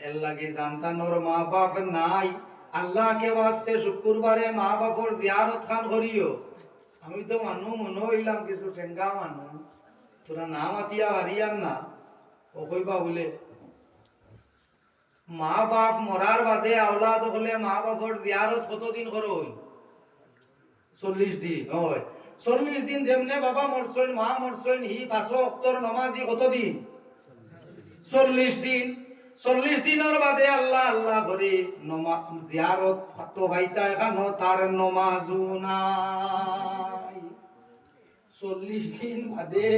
এর লাগি জানতানোর মা বাপ নাই আল্লাহকে ওয়াস্তে শুক্রবারে মা বাপর জিয়ারত খান করিও। আমি তো মানু মনে হইলাম কিছু ঠেঙ্গা মানু, তোরা নাম আতিয়া হারিয়ান না, ও কইবা বলে মা বাপ মরার বাদে আওলাদ হলে মা বাপর জিয়ারত কতদিন করো? 40 দিন হয়। 40 দিন যেমনে বাবা মরছইন মা মরছইন হি 5 ওয়াক্তর নামাজি কতদিন? 40 দিন। 40 দিনের বাদে আল্লাহ আল্লাহ করে নমাজ জিয়ারত তো ভাইতা এখানো তার নমাজও নাই। 40 দিন বাদে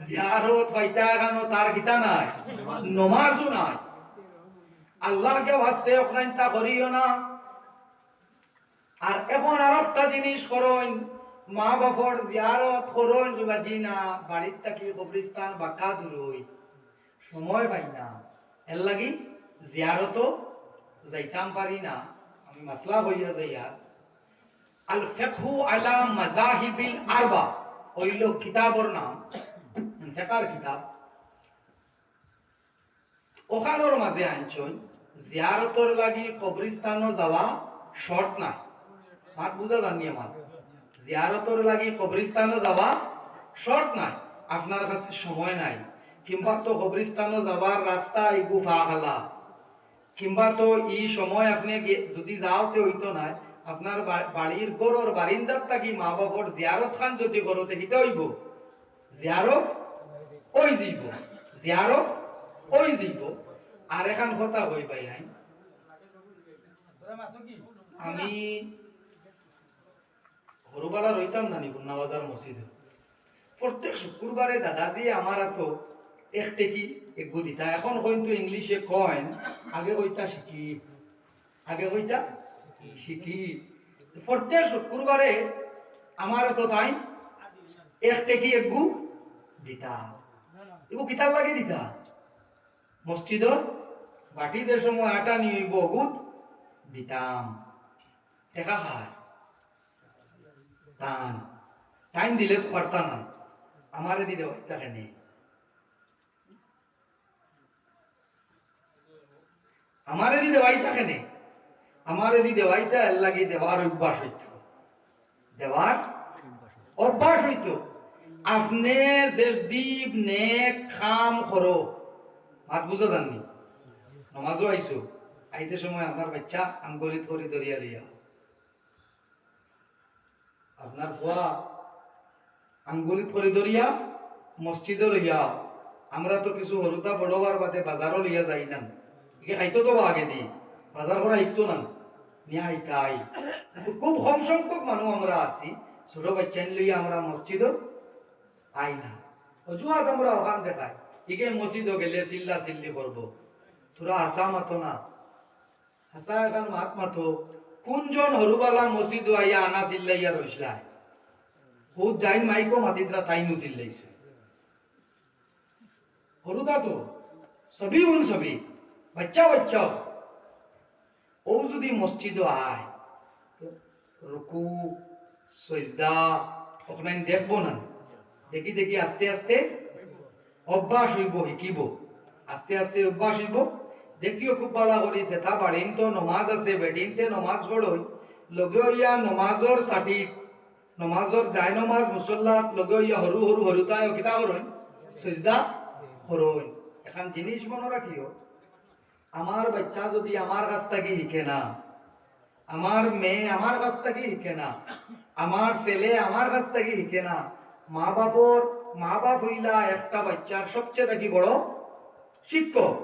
জিয়ারত ভাইতা এখানো তার কিতা নাই, নমাজও নাই। আল্লাহকে ওয়াস্তে অকরাইতা করিও না। আর এখন আরেকটা জিনিস করুন, মা বাপর জিয়ারত করুন বাজি না, বাড়ির থাকি কবরস্থান বাঁকা দূরই সময় পাই না, এর লাগি জিয়ারতও যাইতাম পারি না। আমি মাসলা হইয়া যাইয়া আল ফিকহু আলা মাযাহিবিল আরবা হইল কিতাবর নাম, ফিকহর কিতাব। ওখানোর মাঝে আনছই জিয়ারতর লাগি কবরস্থানও যাওয়া শর্ত নাই। মাত বুঝা জানি আমার জিয়ারতর লাগি কবরস্থানও যাওয়া শর্ত নাই। আপনার কাছে সময় নাই, কিংবা তো কবরস্থানও যাবার রাস্তা এই গুফা খালা, কিংবা তো এই সময় আপনি যদি যাওতে হইতো না, আপনার বাড়ির গরর বারিন্দার থাকি মা বাবার জিয়ারত খান যদি করতে হিতে হইব, জিয়ারত ওই যাইব, জিয়ারত ওই যাইব। আর এখন কথা কই ভাই নাই, আমি হরুবালা রইতাম না নি গুন্নাবাজার মসজিদে। প্রত্যেক শুক্রবারে দাদাজি আমার তো একটে কি এক দিতা, এখন কিন্তু ইংলিশে কয়েন, আগে কইতা শিখি, আগে কইতা শিখি। প্রত্যেক শুক্রবারে আমার তো তাই একটে কি এক দিতা, এগু কিতাব লাগে দিতা মসজিদর বাটিদের সময় আটা নিয়ে বহুত দিতাম, টেকা খায় টান টাইম দিলে পারতাম না, আমারে দিতে তাকে নেই, আমারে দিতে ভাই তাকে নেই, আমারে দিতে ভাইটা এর লাগি দেওয়ার অভ্যাস হইত, দেওয়ার অভ্যাস হইত। আপনি যে দ্বীপ নেক খাম করো, মাত বুঝো জাননি, নমাজও আইসো, আইতে সময় আপনার বাচ্চা আঙ্গুলিত করে দরিয়া লিয়া, আপনার খোয়া আঙ্গুলিত করে দরিয়া মসজিদও লইয়া। আমরা তো কিছু হরুতা বড়বার বাদে বাজারও লইয়া যাই না, খাইতো তো আগে দি বাজার করা শিখতো না, নিয়ে আইতাই খুব কম সংখ্যক মানুষ আমরা আছি, ছোট বাচ্চা লইয়া আমরা মসজিদও আই না। অজুহাত আমরা ওখান দেখাই, ইকে মসজিদও গেলে চিল্লা চিল্লি করবো, তোরা আসা মাতো না, আসা এখন মাত মাতো। কোনজন হরুবালা মসজিদ আইয়া আনা চিল্লাইয়া রইসলায়, ও যাই মাইকো মাতিদ্রা তাই নুচিল লাইছে হরুদা তো সবই উন সবই বাচ্চা বাচ্চা ও যদি মসজিদে আয় রুকু সজদা ওখানে দেখবো না দেখি দেখি আস্তে আস্তে অভ্যাস হইব শিকিব আস্তে আস্তে অভ্যাস হইব দেখিও খুব ভালো করিছে তা বাড়িন তো নমাজ আছে বেডিনতে নমাজ পড়ই লগে ইয়া নমাজর সাথী নমাজর যায় নমাজ মুসল্লাত লগে ইয়া হরু হরু হরুতায় কিতা করই সজদা করই এখন জিনিস মনে রাখিও আমার বাচ্চা যদি আমার কাছ থেকে শিখে না আমার মেয়ে আমার কাছ থেকে শিখে না আমার ছেলে আমার কাছ থেকে শিখে না মা বাপ হইলা একটা বাচ্চার সবচেয়ে দেখি বড় শিক্ষক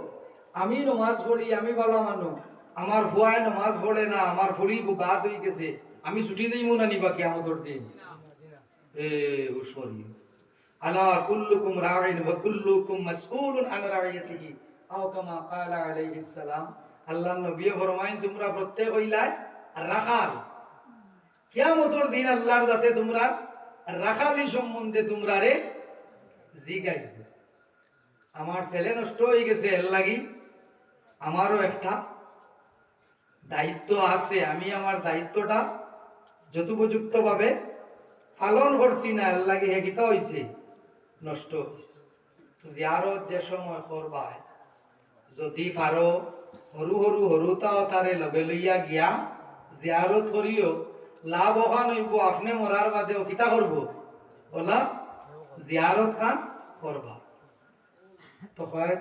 আমি নমাজ পড়ি আমি ভালো মানুষ আমার ভুয়ায় নমাজ পড়ে না আমার ভুড়ি বাদ হয়ে গেছে আমি ছুটি দিই মনে নিবা কি আমাদের দিন উসরি আলা কুল্লুকুম রাইন ওয়া কুল্লুকুম মাসউলুন আন রাইয়াতিহি আও কামা ক্বালা আলাইহিস সালাম আল্লাহর নবী ফরমায়েন তোমরা প্রত্যেক হইলাই রাখাল কিয়ামতের দিন আল্লাহর যাতে তোমরা রাখালি সম্বন্ধে তোমরা রে জিগাইবে আমার ছেলে নষ্ট হয়ে গেছে এর লাগি আমারও একটা দায়িত্ব আছে আমি আমার দায়িত্বটা যথোপযুক্ত ভাবে পালন করছি না এর লাগি হেকিতা হইছে নষ্ট জিয়ারত যে সময় করবাই যদি পারো হরু হরু হরুতাও তারে লগে লইয়া গিয়া জিয়ারত করিও লাভ ওখান হইব আপনি মরার বাদেও কিতা করব বলা জিয়ারত খান করবা তো হয়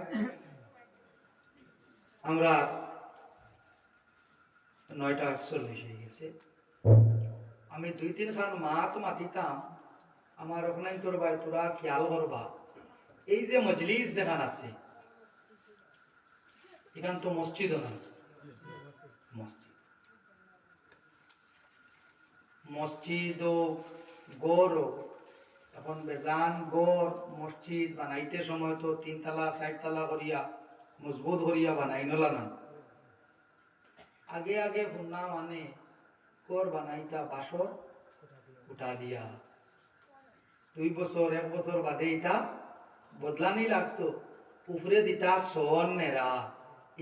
আমরা 9:48 হয়ে গেছে আমি 2-3 খান মাত মাতিতাম আমার ওখানে তোর ভাই তোরা খেয়াল করবা এই যে মজলিস যেখান আছে এখান তো মসজিদ না মসজিদ ও গড় এখন বেজান গড় মসজিদ বানাইতে সময় তো 3 তলা 4 তলা করিয়া মজবুত করিয়া বানাইনলা না আগে আগে গুনা মানে গড় বানাইতা বাসর উঠা দিয়া 2 বছর 1 বছর বাদে এটা বদলানি লাগতো উপরে দিতা সোন নেরা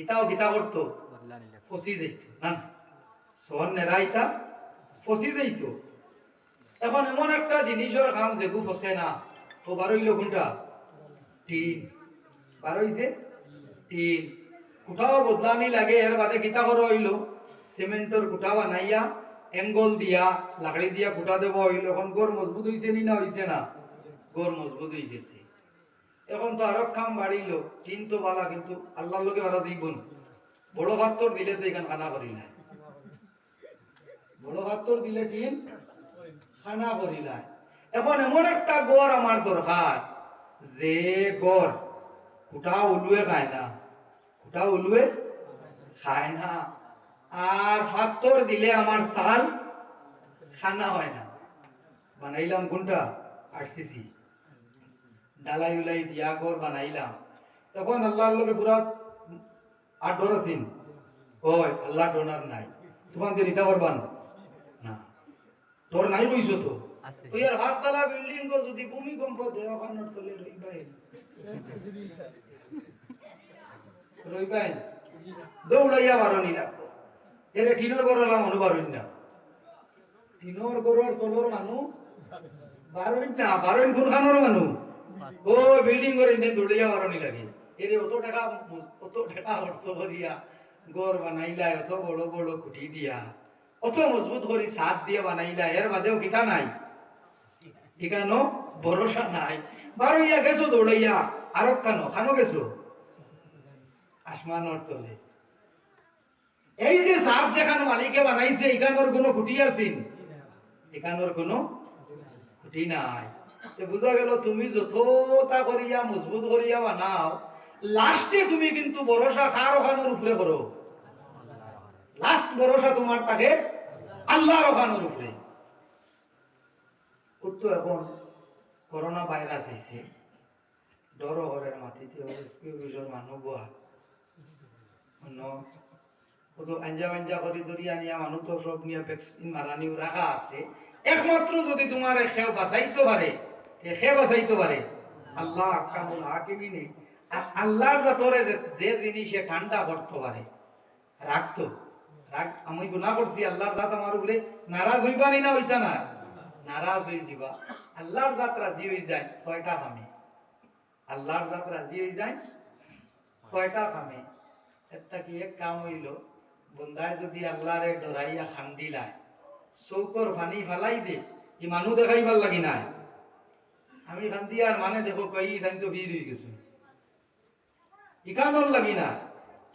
এটাও কিতা করতো ফসি যাইত না সোন নেরা এটা ফসি যাইতো এখন এমন একটা জিনিসের কাম যেগু ফসে না তো বারইল কোনটা টিন বারইছে টিন কুটাও বদলানি লাগে এর বাদে কিতা করো হইল সিমেন্টের কুটা বানাইয়া এঙ্গল দিয়া লাকড়ি দিয়া কুটা দেব হইল এখন গড় মজবুত হইছে নি না হইছে না গড় মজবুত হয়ে গেছে এখন তো আরো কাম বাড়িল টিন তো বালা কিন্তু আল্লাহর লোকে বাড়া জীবন বড় পাত্তর দিলে তো এখান খানা করি না বড় পাত্তর দিলে টিন খানা করি না এখন এমন একটা গড় আমার দরকার যে গড় কুটা উলুয়ে খায় না কুটা উলুয়ে খায় না আর পাত্তর দিলে আমার সাল খানা হয় না বানাইলাম কোনটা আরসিসি ডালাই উলাই দিয়া গড় বানাইলাম তখন আল্লাহর লোকে পুরা আর ডর আছেন ওই আল্লাহ ডোনার নাই তোমার তো নিতে পারবান না তোর নাই কইছো তো ওই আর 5 তলা বিল্ডিং গো যদি ভূমিকম্প দেয় ওখানে তলে রইবাই দৌড়াইয়া বারণি লাগতো এরে টিনোর গড়লাম অনুবারণ না টিনোর গড়র তলর মানুষ বারণ না বারণ কোনখানোর মানুষ ও বিল্ডিং করে ইনে দৌড়াইয়া বারণি লাগে এরে অত টাকা খরচ করিয়া গড় বানাইলা অত বড় বড় খুঁটি দিয়া অত মজবুত করে ছাদ দিয়ে বানাইলা এর বাদেও কিতা নাই এখানো ভরসা নাই বারইয়া গেছো দৌড়াইয়া আরো খানো গেছো আসমানোর তলে এই যে ছাদ যেখানে মালিকে বানাইছে এখানোর কোনো খুঁটি আছেন এখানোর কোনো খুঁটি নাই বুঝা গেল তুমি যতটা করিয়া মজবুত করিয়া বানাও লাস্টে তুমি কিন্তু ভরসা কার ওখানোর উপরে করো লাস্ট ভরসা তোমার তাকে আল্লাহর ওখানোর উপরে তো এখন করোনা ভাইরাস হয়েছে ডর ঘরের মাটিতে মানুষ বয়া আঞ্জা করে ধরি আনিয়া মানুষ তো সব নিয়ে ভ্যাকসিন মারানিও রাখা আছে একমাত্র যদি তোমার খেও বাঁচাইতে পারে, খে বাঁচাইতে পারে আল্লাহ আহকামুল হাকিমিনে। আর আল্লাহর জাতরে যে জিনিসে ঠান্ডা করতে পারে, রাখতো রাগ আমি গুনাহ করছি, আল্লাহর জাত আমার উপরে নারাজ হইবানি না হইতা না, নারাজ হয়ে যাবা। আল্লাহর জাত রাজি হয়ে যায় কয়টা কামে, আল্লাহর জাত রাজি হয়ে যায় কয়টা কামে। একটা কি এক কাম হইল, বন্দায় যদি আল্লাহরে ডরাইয়া খান্দিলায় চৌকর পানি ফালাই দে, ই মানুষ দেখাইবার লাগি নাই। আমি খান্দি আর মানে দেখো কই ইদান তো ভিড় হয়ে গেছে, ইকানোর লাগি না,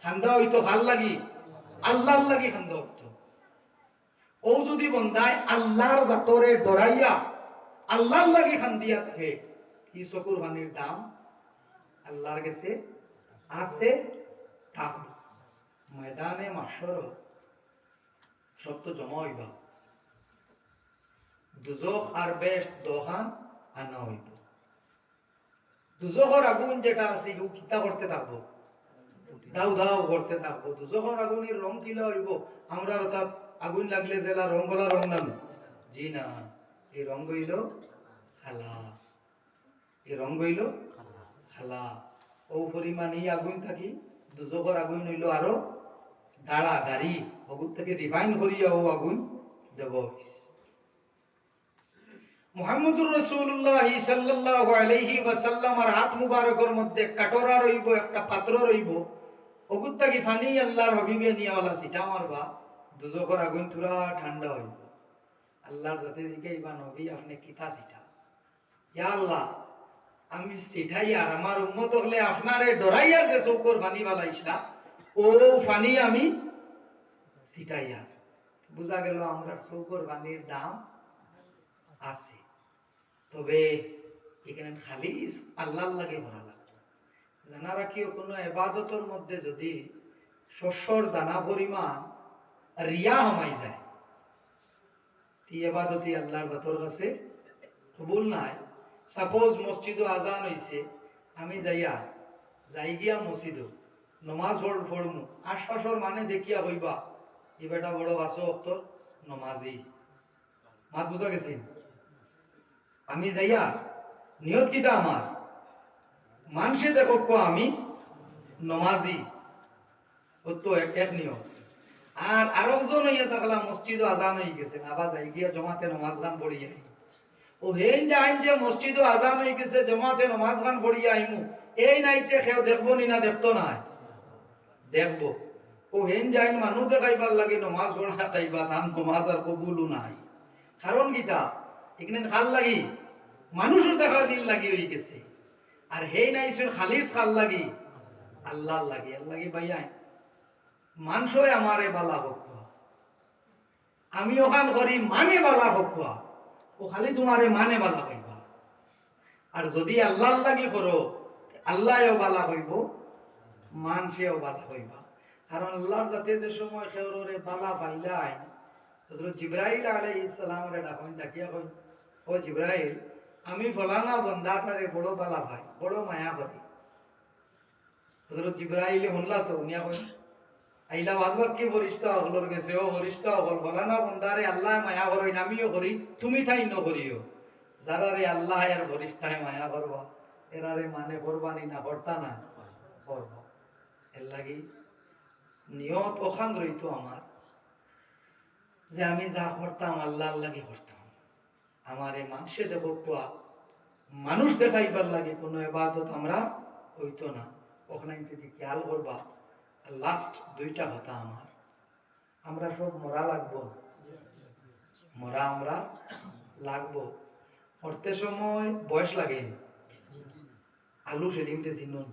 খান্দা হইতো ভাল লাগি, আল্লাহর লাগি খান্দা হতো। ও যদি বন্দায় আল্লাহর জাতরে ডরাইয়া আল্লাহর লাগি খান্দিয়া থাকে, কি চকুর পানির দাম আল্লাহর কাছে আছে। থাকবে ময়দানে মাশর সব তো জমা হইবা, দুজখ আর বেশ দোহান আনা হইব। দুজখর আগুন যেটা আছে ও কিতা করতে থাকবো, দাউ দাউ করতে থাকবো। দুজখর আগুনের রং কিলা হইব, আমরা অর্থাৎ আগুন লাগলে যেলা রং গলা রং নাম, জি না, এই রং হইল খালা, এই রং হইল খালা। ও পরিমাণে আগুন থাকি, দুজখর আগুন হইল আরো দাঁড়া গাড়ি, অগুন থেকে রিফাইন করিয়া ও আগুন দেব। মুহাম্মদুর রাসূলুল্লাহ সাল্লাল্লাহু আলাইহি ওয়াসাল্লামের হাত মুবারকের মধ্যে কাটরা রইব, একটা পাত্র রইব, ওগুত থেকে পানি আল্লাহর হাবিবে নিয়াওয়ালা সিটা মারবা, দুজখর আগুন পুরা ঠান্ডা হইব। আল্লাহর জাতে জিগাইবা নবী আপনি কিতা সিটা, ইয়া আল্লাহ আমি সিটাই আর আমার উম্মত হলে আপনারে ডরাইয়া যে চৌকর পানি বালাইছিলা ও পানি আমি সিটাইয়া। বুঝা গেল আমরা চৌকর পানির দাম আছে, তবে এখানে খালি আল্লাহর লাগে ভরা লাগবে। জানা রাখিও কোনো ইবাদতের মধ্যে যদি শস্যর দানা পরিমাণ রিয়া হমাই যায়, এই ইবাদতই আল্লাহর জাতর কাছে কবুল নাই। সাপোজ মসজিদে আজান হইছে, আমি যাই গিয়া মসজিদ নমাজ পড়মু, আশপাশর মানে দেখিয়া হইবা ই বেটা বড় বাসো অক্তর নমাজি, মাত বুঝা গেছি। আমি যাইয়া নিয়ত কিটা আমার মানুষে দেখো আমি নমাজি, ও তো এক নিয়ত। আর আরেকজন হইয়া থাকলাম মসজিদ আজান হয়ে গেছে, আবার যাই গিয়া জমাতে নমাজ গান পড়িয়া ও হেন যাইন যে মসজিদ আজান হয়ে গেছে জমাতে নমাজ গান পড়িয়া আইমু, এই নাইতে কেউ দেখবো নি না, দেখতো না দেখবো। ও হেন যাইন মানুষ দেখাইবার লাগে নমাজ পড়া তাইবা, তান নমাজ আর কবুলও নাই। কারণ গীতা এখানে খাল লাগি মানুষের দেখা দিল লাগি হয়ে গেছে, আর হেই নাই খালিস খাল লাগি আল্লাহর লাগি। আল্লাহ লাগি ভাইয়া মানুষ আমারে বালা হোক, আমি ওখান করি মানে বালা হোক, ও খালি তোমারে মানে বালা হইবা। আর যদি আল্লাহর লাগি করো আল্লাহও বালা হইব, মানুষেও বালা হইবা। কারণ আল্লাহর যাতে যে সময় খেউরে বালা পাইলাই, হযরত জিবরাইল আলাইহিস সালামের ডাকিয়া কই, ও জিবরাইল আমি ফলানা বন্দাটারে বড় বালা ভাই, বড় মায়া করি। হযরত জিবরাইল শুনলা তো উনিয়া কই আইলা বাদবাক কি বরিষ্ঠ হলর গেছে, ও বরিষ্ঠ হল ফলানা বন্দারে আল্লাহ মায়া করই, আমিও করি, তুমি তাই ন করিও। যারারে আল্লাহ আর বরিষ্ঠায় মায়া করবা এরারে মানে করবানি না, করতা না করবা। এর লাগি নিয়ত ওখান রইতো আমার যে আমি যা করতাম আল্লাহর লাগি করতাম। আমার এই মানুষে দেখো কোয়া মানুষ দেখাইবার লাগে কোনো ইবাদত আমরা হইতো না। ওখানে যদি খেয়াল করবা, লাস্ট দুইটা কথা আমার, আমরা সব মরা লাগবো, মরা আমরা লাগবো। মরতে সময় বয়স লাগে, আলু সেলিমতে চিনুন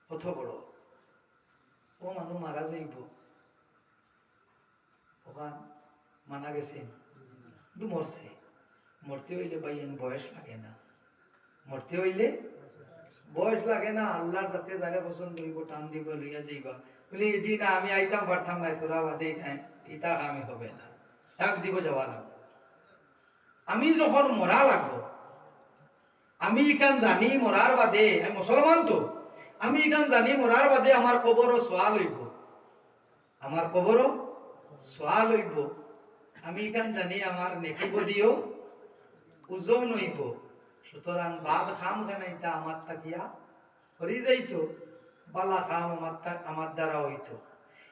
কত বড় ও মানুষ মারা যাইব, ওখান মানা গেছে কিন্তু মরছে। মরতে হইলে ভাই বয়স লাগে না, মরতে হইলে বয়স লাগে না। আল্লাহর যাতে জায়গা পছন্দ হইব টান দিব লইয়া যাইবা, বলি জি না আমি আইতাম পারতাম না, তোরা বাদে ইটা আমি হবে না, ডাক দিব যাওয়া লাগবে। আমি যখন মরা লাগবো, আমি এখান জানি মরার বাদে, আমি মুসলমান তো, আমি এখান জানি মরার বাদে আমার কবরও সোয়াল হইব, আমার কবরও সোয়াল হইব আমি কেন জানি আমার নেকি বদিও ওজন হইব সুতরাং বাদ খাম কেন এটা আমার তাকিয়া করি যাইতো বালা খাম আমার দ্বারা হইতো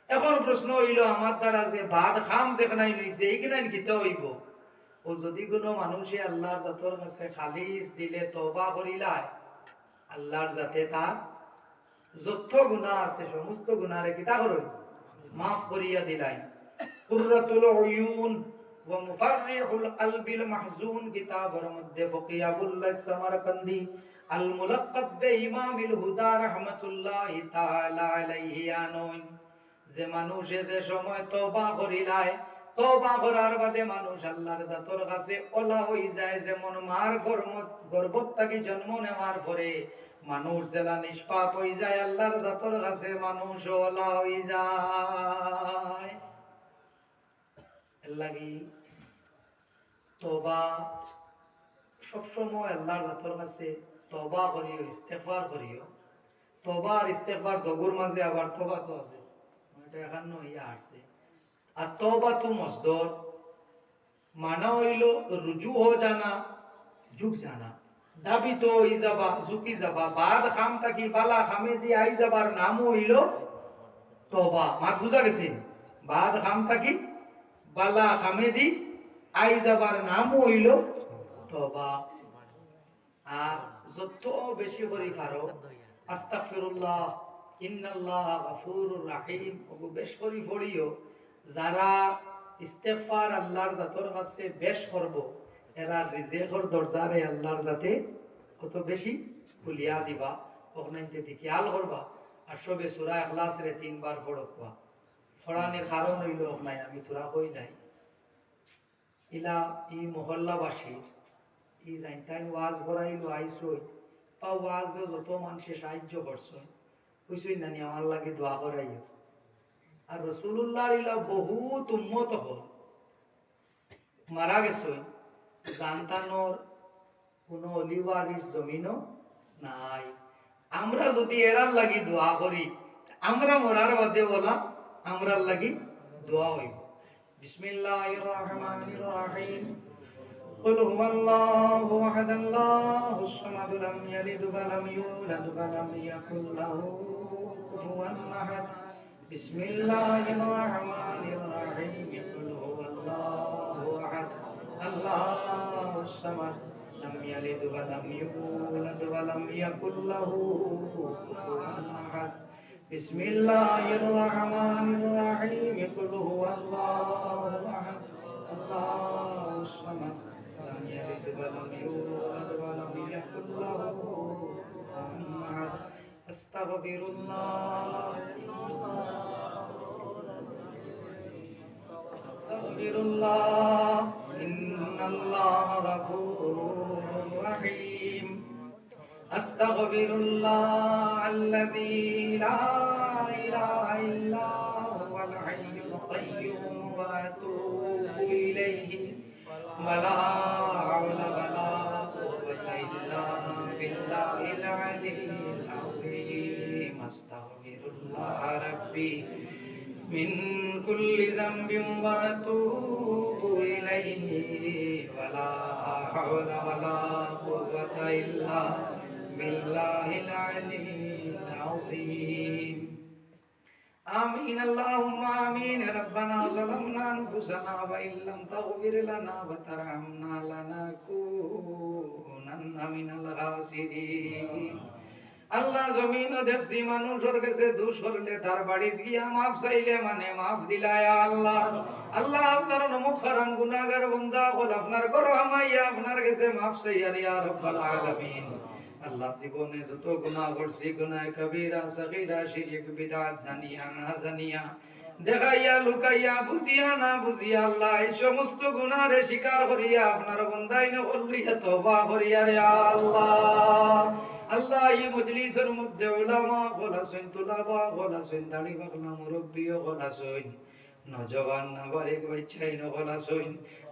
এখন প্রশ্ন হইল আমার দ্বারা যে বাদ খাম যেখানে হইছে এইখানে কিতে হইব ও যদি কোনো মানুষে আল্লাহর জাতর কাছে খালিস দিলে তওবা করিলায় আল্লাহর জাতে তার যত গুনাহ আছে সমস্ত গুনাহরে কিতা করই মাফ করিয়া দিলাই কুররাতুল উয়ুন ওয়া মুফাররিহুল কলবিল মাহজুন কিতাবের মধ্যে বকিয়াবুল্লাহ সামারকান্দি আল মুলাক্কাব বে ইমামিল হুদা রাহমাতুল্লাহি তাআলা আলাইহি আনন যে মানুষে যে সময় তওবা করিলায় তওবা করার বাদে মানুষ আল্লাহর জাতর কাছে ওলা হই যায় যেমন মার গর্ভত থেকে জন্ম নেওয়ার পরে মানুষ জেলা নিষ্পাপ হই যায় আল্লাহর জাতর কাছে মানুষ ওলা হই যায় লাগি তওবা সব সময় আল্লাহর জাতর কাছে তওবা করিও ইস্তেগফার করিও তওবা আর ইস্তেগফার দগুর মাঝে আবার তওবা তো আছে এটা এখানে ইয়া আছে আর তওবা তো মসদর মানা হইল রুজু হো জানা ঝুক জানা দাবি তো হই যাবা ঝুকি যাবা বাদ খাম তাকি বালা খামে দি আই যাবার নাম হইল তওবা মা বুঝা গেছে বাদ খাম তাকি বালা খামে দি আই যাবার নাম হইল তওবা আর যত বেশি করি পারো আস্তাগফিরুল্লাহ ইন্নাল্লাহ গফুরুর রহিম ওগো বেশ করি পড়িও যারা ইস্তেগফার আল্লাহর জাতর কাছে বেশ করব এরা রিজিকের দরজারে আল্লাহর জাতে কত বেশি খুলিয়া দিবা ওখানে খেয়াল করবা আর সবে সূরা ইখলাসের 3 বার পড়বা পড়ানোর কারণ হইল নাই আমি তোরা কই নাই ইলা ই মহল্লাবাসী ই জানতাই ওয়াজ করাইলো আইসই বা ওয়াজ যত মানুষে সাহায্য করছে কইছই নানি আমার লাগে দোয়া করাইও আর রাসূলুল্লাহর ইলা বহুত উম্মত হল মারা গেছে জানতানোর কোন অলিওয়ারিস জমিনও নাই আমরা যদি এরার লাগি দোয়া করি আমরা মরার বাদে বলা আমরার লাগি দোয়া হইব বিসমিল্লাহির রহমানির রহিম قل هو الله احد الله الصمد لم يلد ولم يولد ولم يكن له كفوا احد بسم الله الرحمن الرحيم قل هو الله احد الله الصمد لم يلد ولم يولد ولم يكن له كفوا احد بسم الله الرحمن الرحيم قل هو الله احد الله الصمد لم يلد ولم يولد ولم يكن له كفوا احد استغفر الله استغفر الله إن الله غفور رحيم أستغفر الله الذي لا إله إلا هو الحي القيوم وأتوب إليه ولا حول ولا قوة إلا بالله العلي العظيم أستغفر الله ربي من كل ذنب وأتوب إليه ولا حول ولا قوة إلا بالله العلي العظيم آمين اللهم آمين ربنا ظلمنا أنفسنا وإن لم تغفر لنا وترحمنا لنكونن من الخاسرين আল্লাহ জমিনও দেখছি মানুষের কাছে দোষ করলে তার বাড়ি গিয়া মাফ চাইলে মানে মাফ দিলায় আল্লাহ আল্লাহ আপনার নমুখারান গুনাহগার বান্দা হল আপনার করো আমাইয়া আপনার কাছে মাফ চাইয়া ইয়া রাব্বাল আলামিন আল্লাহ জীবনে যত গুনাহ করছি গুনাহ কবিরা সগীরা শিরক বিদআত জানিয়া না জানিয়া দেখাইয়া লুকাইয়া বুঝিয়া না বুঝিয়া আল্লাহ এই সমস্ত গুনাহরে স্বীকার করিয়া আপনার বান্দাই নকলিয়া তওবা করিয়া রে আল্লাহ আল্লাহ এই মজলিসের মধ্যে উলামা বলাছেন তুলাবা বলাছেন দাড়ি পাকনা মুরব্বিও বলাছেন নজওয়ান নাবালিগ বাচ্চাই বলাছেন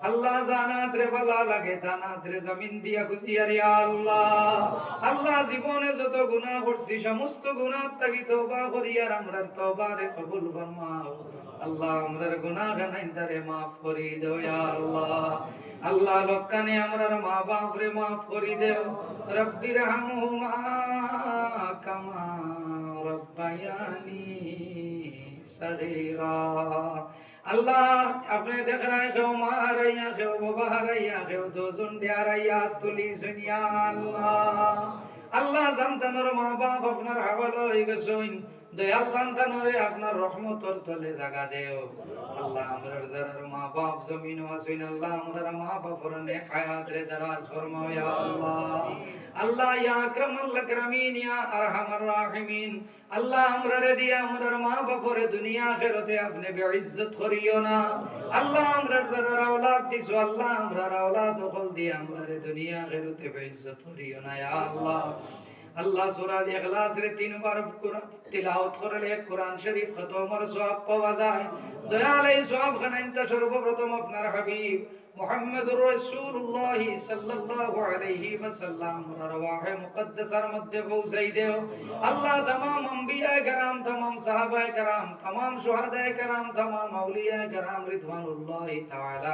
আল্লাহ জানাত রে ভালো লাগে জানাত রে জমিন দিয়া খুশিয়া রে আল্লাহ আল্লাহ জীবনে যত গুনাহ করছি সমস্ত গুনাহ থেকে তওবা করিয়া আমরা তওবারে কবুল ফরমাও আল্লাহ আমরার গুনাহ গানাইন্দারে মাফ করি দেও ইয়া আল্লাহ আল্লাহ লক্কানে আমরার মা বাপ রে মাফ করি দেও রব্বির হামহুমা কামা রব্বায়ানি সগীরা আল্লাহ আপনি দেখ রায় কেউ মা হারাইয়া কেউ বাবা হারাইয়া কেউ দুজন হারাইয়া তুলি শুনিয়া আল্লাহ আল্লাহ জানতানোর মা বাপ আপনার হাওয়ালা হয়ে গেছেন দয়াল জানতানোরে আপনার রহমতর তলে জাগা দেও আল্লাহ আমরার যারা মা বাপ জমিন আছেন আল্লাহ আমরার মা বাপর নেক হায়াত রে দারাজ ফরমাও ইয়া আল্লাহ আল্লাহ ইয়া আকরামাল আকরামিন ইয়া আরহামার রাহিমিন আল্লাহ আমরারে দিয়া আমরার মা বাপরে দুনিয়া আখিরাতে আপনি বেইজ্জত করিও না আল্লাহ আমরার যারা আওলাদ দিছো আল্লাহ আমরার আওলাদ সকল দিয়া আমরারে দুনিয়া আখিরাতে বেইজ্জত করিও না ইয়া আল্লাহ আল্লাহ সূরা ইখলাস রে 3 বার তিলাওয়াত করলে কোরআন শরীফ খতমের সওয়াব পাওয়া যায় দয়াল এই সওয়াব খানাইতা সর্বপ্রথম আপনার হাবিব মুহাম্মদুর রাসূলুল্লাহ সাল্লাল্লাহু আলাইহি ওয়াসাল্লাম রওয়াহে মুকদ্দাসার মধ্যে পৌঁছাই দেও আল্লাহ तमाम अंबिया کرام तमाम সাহাবা کرام तमाम শুহাদা کرام तमाम আউলিয়া کرام রিদওয়ানুল্লাহ তাআলা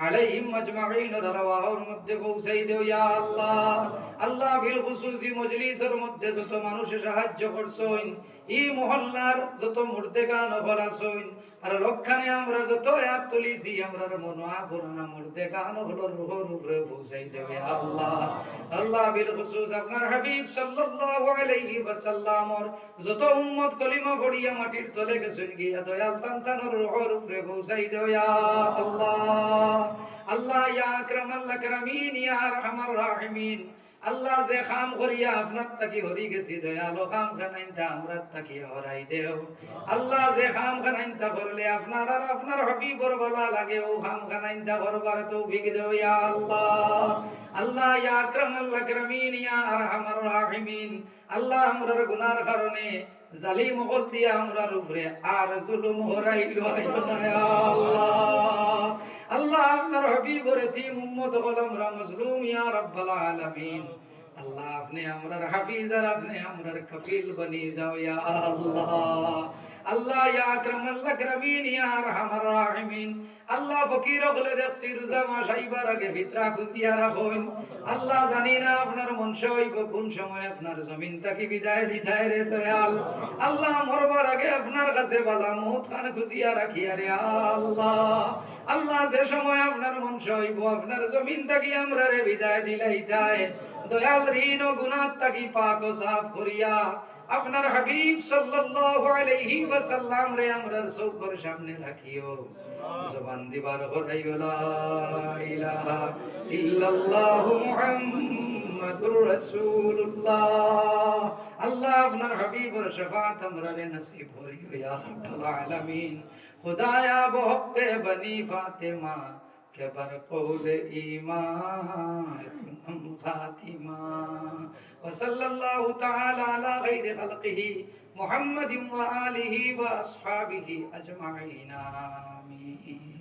আলাইহিম আজমাইন রওয়াহের মধ্যে পৌঁছাই দেও ইয়া আল্লাহ আল্লাহ বিল খুসুসি মজলিসের মধ্যে যত মানুষ সাহায্য করছেন এই মহল্লার যত মুর্দেগান হলাছেন আর লক্ষণে আমরা যত এক তুলিছি আমরার মনোয়া পুরানা মুর্দেগান হলো রূহের উপরে পৌঁছাই দেও ইয়া আল্লাহ আল্লাহ বিল খুসুস আপনার হাবিব সাল্লাল্লাহু আলাইহি ওয়াসাল্লামর যত উম্মত কলিমা পড়িয়া মাটির তলে গেছেন গিয়া দয়াল সন্তানের রূহের উপরে পৌঁছাই দেও ইয়া আল্লাহ আল্লাহ ইয়া আকরামাল আকরামিন ইয়া আরহামার রাহিমিন আল্লাহ যে কাম করিয়া আপনার তাকি হরি গেছি দয়ালো কাম খানাইতা আমরা তাকি হরাই দেও আল্লাহ যে কাম খানাইতা করলে আপনার আর আপনার হাবিবর ভালো লাগে ও কাম খানাইতা করবার তৌফিক দেও ইয়া আল্লাহ আল্লাহ ইয়া আকরামাল আকরামিন ইয়া আরহামার রাহিমিন আল্লাহ আমরার গুনার কারণে জালিম হল দিয়া আমরার উপরে আর জুলুম হরাইলো ইয়া আল্লাহ আল্লাহ আপনার হাবিবের এতিম উম্মত হল আমরা মজলুম ইয়া রাব্বাল আলামিন আল্লাহ আপনি আমরার হাফিজ আর আপনি আমরার কফিল বনি যাও ইয়া আল্লাহ আল্লাহ ইয়া আকরামাল আকরামিন ইয়া আরহামার রাহিমিন আল্লাহ ফকির হলে দেখছি রোজা মাস আইবার আগে ভিতরা খুশিয়া রাখুন আল্লাহ জানি না আপনার মনস হইব কোন সময় আপনার জমিন তাকে বিদায় দিতায় রে দয়াল আল্লাহ মরবার আগে আপনার কাছে বালা মউত খান খুশিয়া রাখিয়া রে আল্লাহ আল্লাহ যে সময় আপনার মনস হইব আপনার জমিন তাকে আমরা রে বিদায় দিলাইতায় দয়াল ঋণ ও গুনাহ তাকে পাক ও সাফ করিয়া আপনার হাবিব সাল্লাল্লাহু আলাইহি ওয়াসাল্লাম রে আমরার চোখের সামনে রাখিও জবান দিবার হরাইও লা ইলাহা ইল্লাল্লাহু মুহাম্মাদুর রাসূলুল্লাহ আল্লাহ আপনার হাবিবের শাফাত আমরা রে নসিব করিও ইয়া রাব্বাল আলামিন খুদায়া বহকে বনি ফাতেমা के बरकौल ईमान खातिमा वसल्लल्लाहु ताला अला गैरि खल्क़िही मुहम्मदिन व आलिही व अस्हाबिही अजमाइन आमीन।